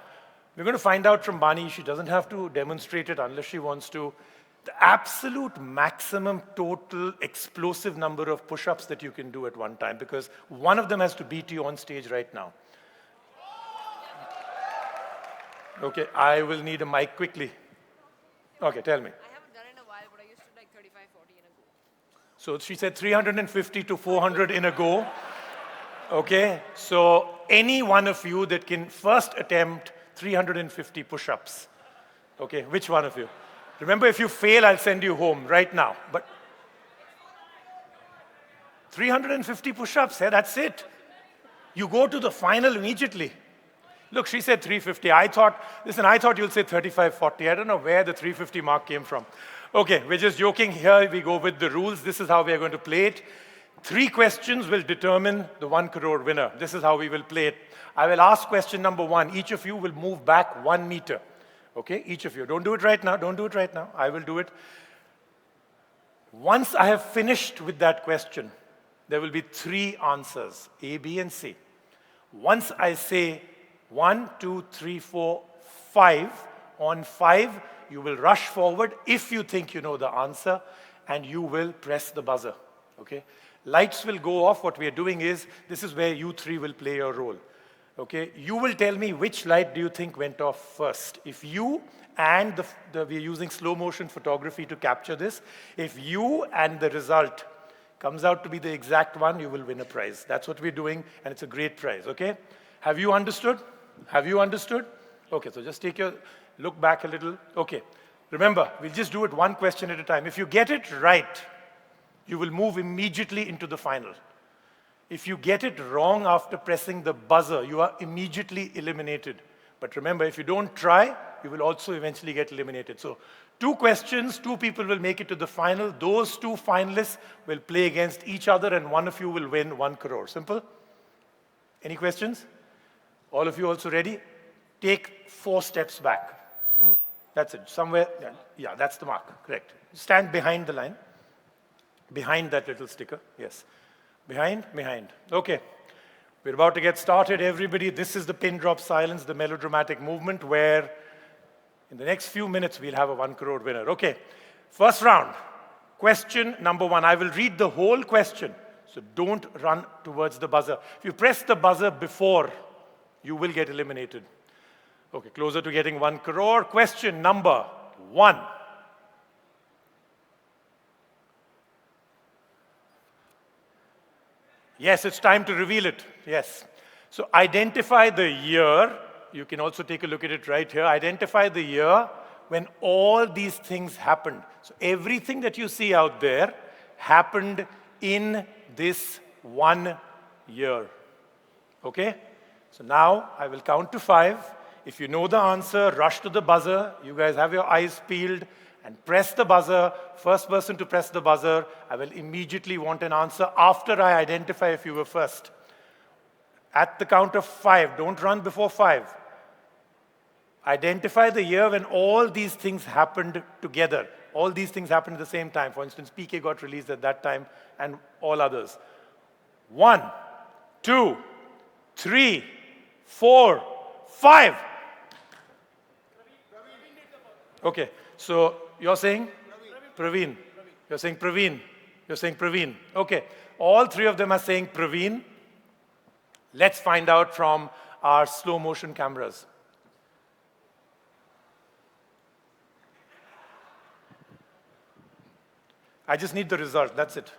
We're going to find out from Bani, she doesn't have to demonstrate it unless she wants to, the absolute maximum total explosive number of push-ups that you can do at one time, because one of them has to beat you on stage right now. Okay, I will need a mic quickly. Okay, tell me. I haven't done it in a while, but I used to like 35, 40 in a go. So she said 350 to 400 in a go. Okay, so any one of you that can first attempt 350 push-ups. Okay, which one of you? Remember, if you fail, I'll send you home right now. But 350 push-ups, that's it. You go to the final immediately. Look, she said 350. I thought you'll say 35, 40. I don't know where the 350 mark came from. Okay, we're just joking. Here we go with the rules. This is how we are going to play it. 3 questions will determine the 1 crore winner. This is how we will play it. I will ask question number 1. Each of you will move back 1 meter. Okay, each of you. Don't do it right now. Don't do it right now. I will do it. Once I have finished with that question, there will be 3 answers, A, B, and C. Once I say 1, 2, 3, 4, 5. On 5, you will rush forward if you think you know the answer, and you will press the buzzer, okay? Lights will go off. What we are doing is, this is where you 3 will play your role. Okay, you will tell me which light do you think went off first. If you and we're using slow motion photography to capture this, if you and the result comes out to be the exact one, you will win a prize. That's what we're doing, and it's a great prize, okay? Have you understood? Have you understood? Okay, so just look back a little. Okay, remember, we'll just do it one question at a time. If you get it right, you will move immediately into the final. If you get it wrong after pressing the buzzer, you are immediately eliminated. But remember, if you don't try, you will also eventually get eliminated. So 2 questions, 2 people will make it to the final. Those 2 finalists will play against each other, and one of you will win 1 crore. Simple? Any questions? All of you also ready? Take 4 steps back. That's it. Somewhere, yeah, that's the mark. Correct. Stand behind the line. Behind that little sticker. Yes. Behind? Behind. Okay. We're about to get started, everybody. This is the pin drop silence, the melodramatic movement, where in the next few minutes, we'll have a 1 crore winner. Okay. First round. Question number 1. I will read the whole question, so don't run towards the buzzer. If you press the buzzer before, you will get eliminated. Okay, closer to getting 1 crore. Question number 1. Yes, it's time to reveal it. Yes. So identify the year. You can also take a look at it right here. Identify the year when all these things happened. So everything that you see out there happened in this 1 year. Okay? So now I will count to 5. If you know the answer, rush to the buzzer. You guys have your eyes peeled and press the buzzer. First person to press the buzzer, I will immediately want an answer after I identify if you were first. At the count of 5, don't run before 5. Identify the year when all these things happened together. All these things happened at the same time. For instance, PK got released at that time and all others. 1, 2, 3, 4, 5. Okay, so you're saying? Praveen. You're saying Praveen. You're saying Praveen. Okay, all 3 of them are saying Praveen. Let's find out from our slow motion cameras. I just need the result, that's it.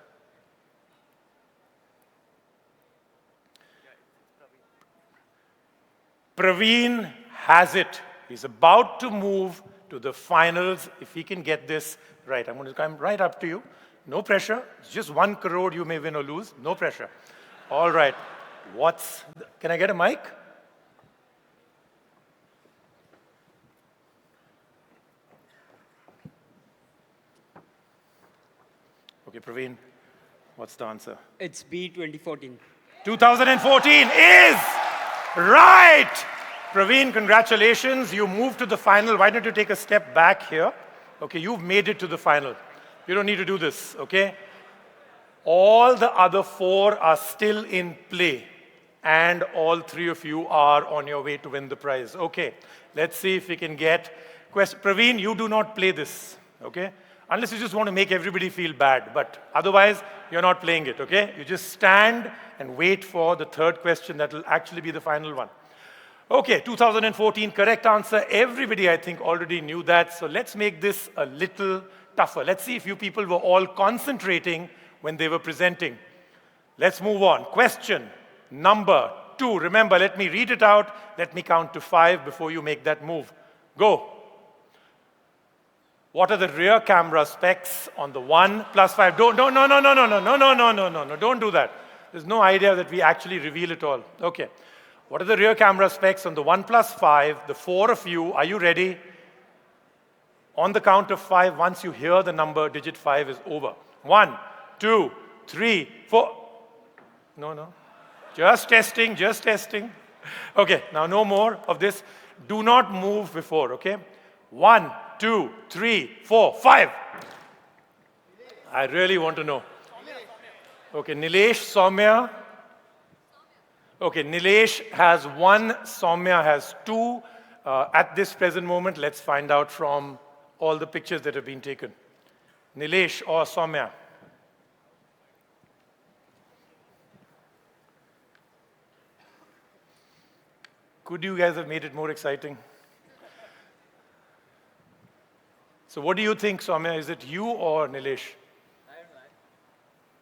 Praveen has it. He's about to move to the finals if he can get this right. I'm going to come right up to you. No pressure. It's just 1 crore you may win or lose. No pressure. All right. Can I get a mic? Okay, Praveen, what's the answer? It's B 2014. 2014 is right! Praveen, congratulations. You moved to the final. Why don't you take a step back here? Okay, you've made it to the final. You don't need to do this, okay? All the other 4 are still in play, and all 3 of you are on your way to win the prize. Okay, let's see if we can get question. Praveen, you do not play this, okay? Unless you just want to make everybody feel bad, but otherwise, you're not playing it, okay? You just stand and wait for the 3rd question that will actually be the final one. Okay, 2014, correct answer. Everybody, I think, already knew that. So let's make this a little tougher. Let's see if you people were all concentrating when they were presenting. Let's move on. Question number 2. Remember, let me read it out. Let me count to 5 before you make that move. Go. What are the rear camera specs on the OnePlus 5? No, don't do that. There's no idea that we actually reveal it all. Okay. What are the rear camera specs on the OnePlus 5? The 4 of you, are you ready? On the count of 5, once you hear the number, digit 5 is over. 1, 2, 3, 4. No. Just testing, just testing. Okay, now no more of this. Do not move before, okay? 1, 2, 3, 4, 5. I really want to know. Okay, Nilesh, Soumya. Okay, Nilesh has 1, Soumya has 2. At this present moment, let's find out from all the pictures that have been taken. Nilesh or Soumya? Could you guys have made it more exciting? So what do you think, Soumya? Is it you or Nilesh? I don't know.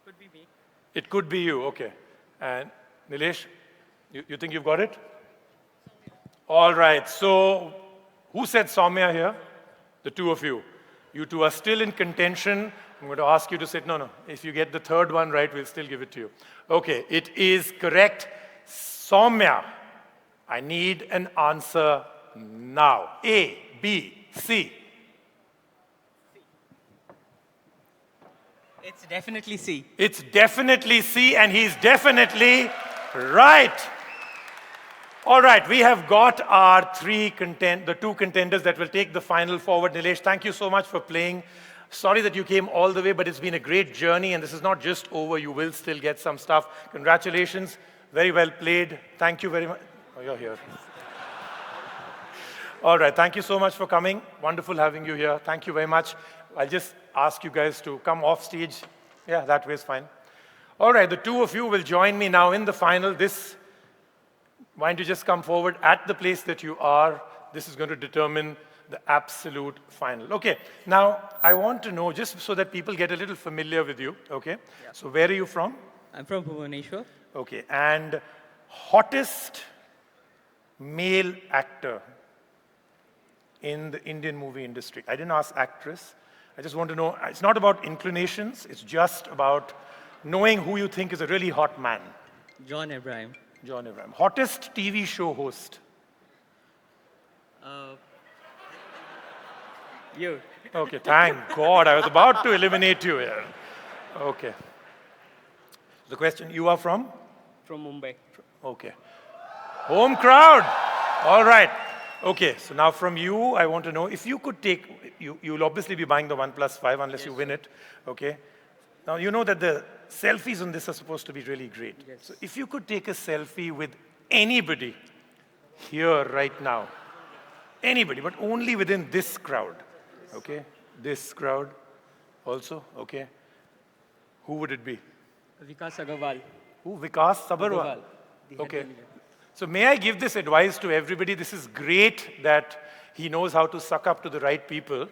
Could be me. It could be you, okay. And Nilesh, you think you've got it? All right, so who said Soumya here? The two of you. You two are still in contention. I'm going to ask you to say, no. If you get the third one right, we'll still give it to you. Okay, it is correct. Soumya, I need an answer now. A, B, C. It's definitely C. It's definitely C, and he's definitely right. All right, we have got our the two contenders that will take the final forward. Nilesh, thank you so much for playing. Sorry that you came all the way, but it's been a great journey, and this is not just over. You will still get some stuff. Congratulations. Very well played. Thank you very much. Oh, you're here. All right, thank you so much for coming. Wonderful having you here. Thank you very much. I'll just ask you guys to come off stage. Yeah, that way is fine. All right, the two of you will join me now in the final. Why don't you just come forward at the place that you are? This is going to determine the absolute final. Okay, now I want to know, just so that people get a little familiar with you, okay? Yeah. So where are you from? I'm from Bhubaneswar. Okay, and hottest male actor in the Indian movie industry. I didn't ask actress. I just want to know, it's not about inclinations, it's just about knowing who you think is a really hot man. John Abraham. John Abraham. Hottest TV show host? You. Okay, thank God. I was about to eliminate you here. Okay. The question, you are from? From Mumbai. Okay. Home crowd. All right. Okay, so now from you, I want to know, if you could take, you'll obviously be buying the OnePlus 5 unless you win it, okay? Now, you know that the selfies on this are supposed to be really great. Yes. So if you could take a selfie with anybody here right now, anybody, but only within this crowd, okay? This crowd also, okay? Who would it be? Vikas Agarwal. Who? Vikas Sabarwal? Okay. So may I give this advice to everybody? This is great that he knows how to suck up to the right people,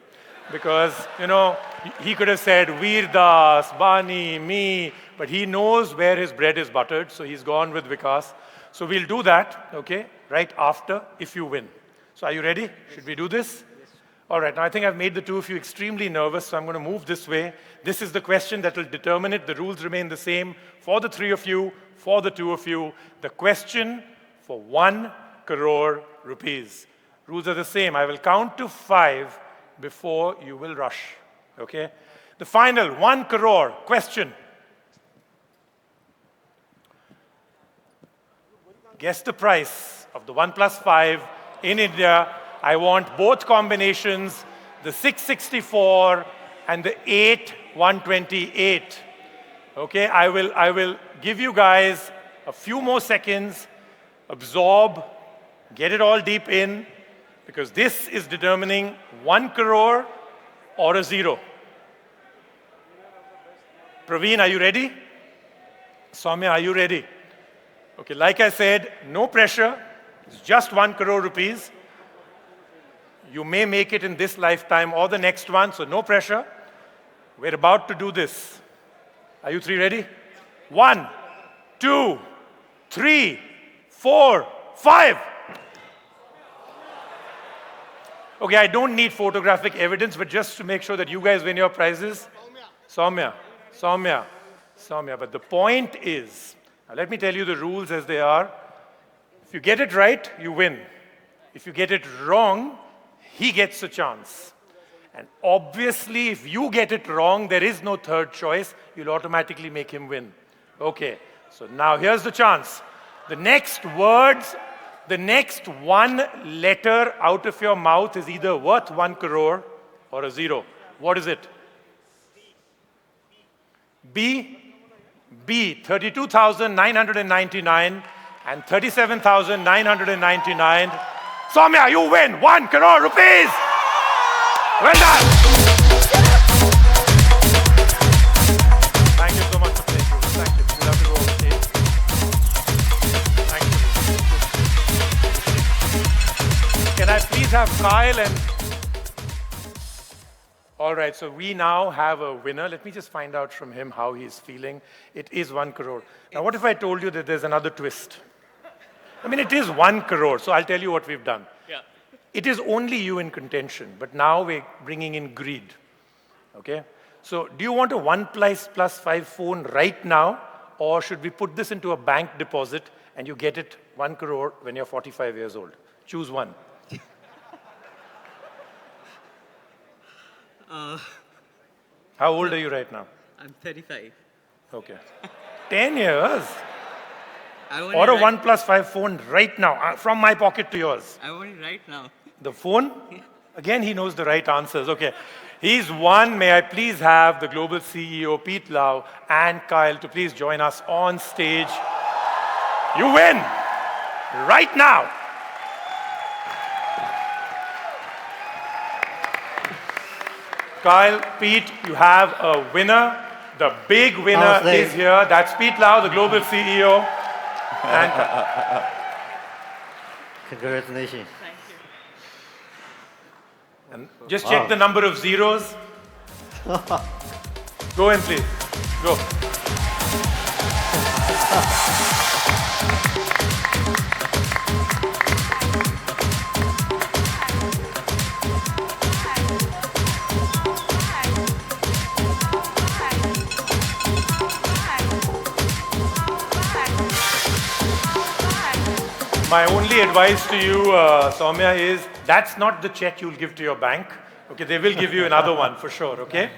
because, you know, he could have said Veer Das, Bani, me, but he knows where his bread is buttered, so he's gone with Vikas. So we'll do that, okay, right after, if you win. So are you ready? Should we do this? Yes. All right, now I think I've made the two of you extremely nervous, so I'm going to move this way. This is the question that will determine it. The rules remain the same for the three of you, for the two of you. The question for 1 crore rupees. Rules are the same. I will count to 5 before you will rush, okay? The final 1 crore question. Guess the price of the OnePlus 5 in India. I want both combinations, the 664 and the 8128. Okay, I will give you guys a few more seconds. Absorb, get it all deep in, because this is determining 1 crore or a 0. Praveen, are you ready? Soumya, are you ready? Okay, like I said, no pressure. It's just 1 crore rupees. You may make it in this lifetime or the next one, so no pressure. We're about to do this. Are you three ready? 1, 2, 3, 4, 5. Okay, I don't need photographic evidence, but just to make sure that you guys win your prizes. Soumya. But the point is, now let me tell you the rules as they are. If you get it right, you win. If you get it wrong, he gets a chance. And obviously, if you get it wrong, there is no third choice. You'll automatically make him win. Okay, so now here's the chance. The next words, the next one letter out of your mouth is either worth 1 crore or a 0. What is it? B. 32,999 and 37,999. Soumya, you win 1 crore rupees. Well done. Thank you so much for playing. Thank you. You'll have to go on stage. Thank you. please have Kyle and... All right, so we now have a winner. Let me just find out from him how he's feeling. It is 1 crore. Now, what if I told you that there's another twist? I mean, it is 1 crore, so I'll tell you what we've done. Yeah. It is only you in contention, but now we're bringing in greed. Okay? So, do you want a OnePlus Plus 5 phone right now, or should we put this into a bank deposit and you get it 1 crore when you're 45 years old? Choose one. How old are you right now? I'm 35. Okay. 10 years? I want Or a it right- OnePlus 5 phone right now, from my pocket to yours. I want it right now. The phone? Again, he knows the right answers. Okay. He's won. May I please have the global CEO, Pete Lau, and Kyle to please join us on stage. You win right now. Kyle, Pete, you have a winner. The big winner is here. That's Pete Lau, the global CEO. And Congratulations. And just check the number of zeros. Go in, please. Go. My only advice to you, Soumya, is that's not the check you'll give to your bank. Okay, they will give you another one for sure, okay?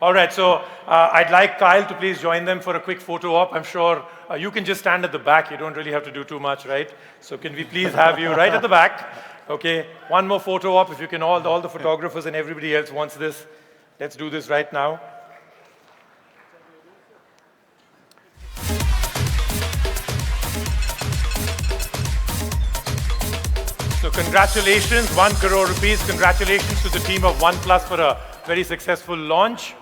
All right, so I'd like Kyle to please join them for a quick photo op. I'm sure you can just stand at the back. You don't really have to do too much, right? So can we please have you right at the back? Okay, one more photo op. If you can, all the photographers and everybody else wants this. Let's do this right now. So congratulations, 1 crore rupees. Congratulations to the team of OnePlus for a very successful launch.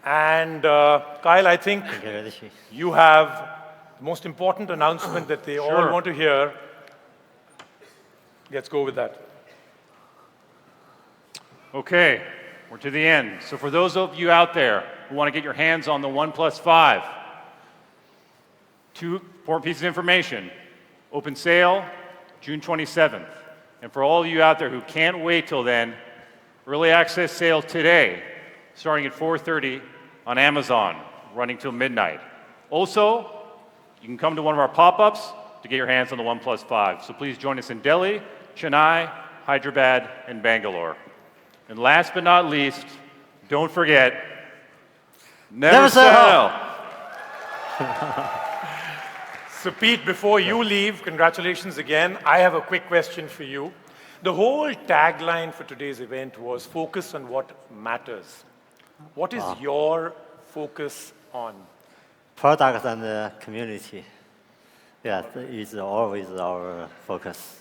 And Kyle, I think you have the most important announcement that they all want to hear. Let's go with that. Okay, we're to the end. So for those of you out there who want to get your hands on the OnePlus 5, 2 important pieces of information. Open sale June 27th. And for all of you out there who can't wait till then, early access sale today, starting at 4:30 on Amazon, running till midnight. Also, you can come to one of our pop-ups to get your hands on the OnePlus 5. So please join us in Delhi, Chennai, Hyderabad, and Bangalore. And last but not least, don't forget, never sell. So Pete, before you leave, congratulations again. I have a quick question for you. The whole tagline for today's event was focus on what matters. What is your focus on? Product and community. Yeah, is always our focus.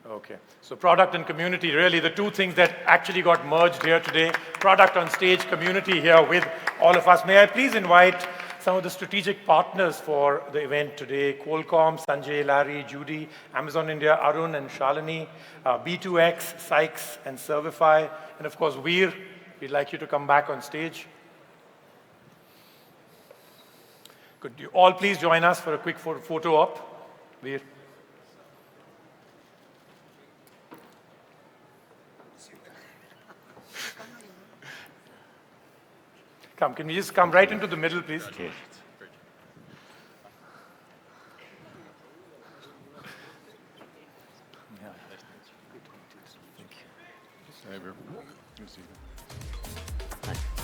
Okay, so product and community, really the two things that actually got merged here today. Product on stage, community here with all of us. May I please invite some of the strategic partners for the event today: Qualcomm, Sanjay, Larry, Judy, Amazon India, Arun and Shalini, B2X, Sykes and Servify, and of course Veer. We'd like you to come back on stage. Could you all please join us for a quick photo op? Veer. Come, can we just come right into the middle, please? Okay.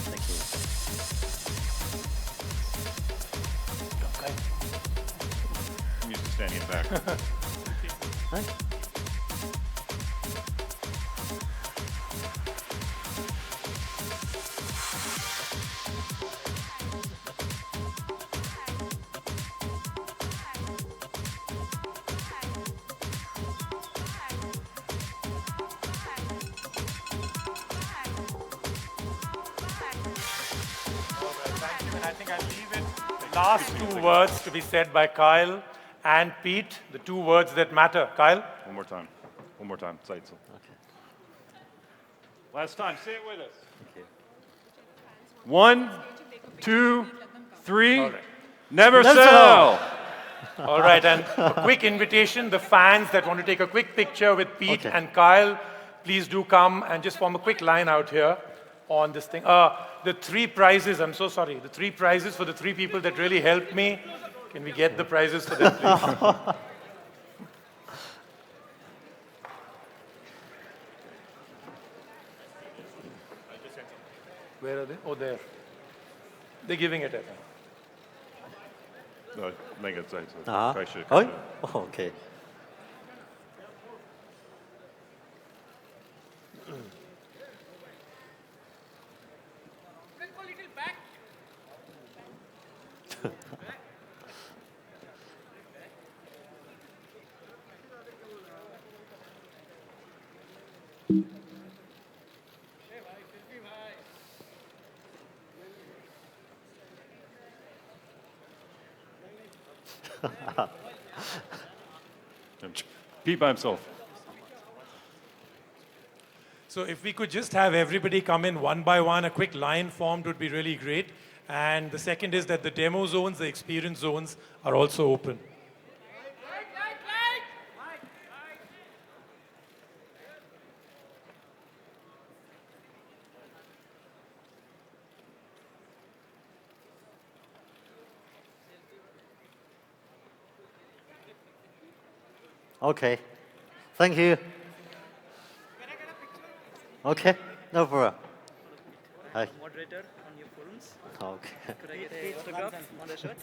Thank you. Okay. I'm used to standing in the back. Hi. Last 2 words to be said by Kyle and Pete, the 2 words that matter. Kyle? One more time. One more time. Seitzel. Okay. Last time, say it with us. Okay. 1, 2, 3. All right. Never Never sell. All right, and a quick invitation, the fans that want to take a quick picture with Pete and Kyle, please do come and just form a quick line out here on this thing. The 3 prizes, I'm so sorry, the 3 prizes for the 3 people that really helped me. Can we get the prizes for them, please? Where are they? Oh, there. They're giving it, I think. No, make it say so. Uh-huh. I should Oh, okay. Pete by himself. So if we could just have everybody come in one by one, a quick line formed would be really great. And the second is that the demo zones, the experience zones are also open. Okay. Thank you. Okay, no problem. Hi. Moderator on your forums. Okay. Could I get a autograph on the shirt?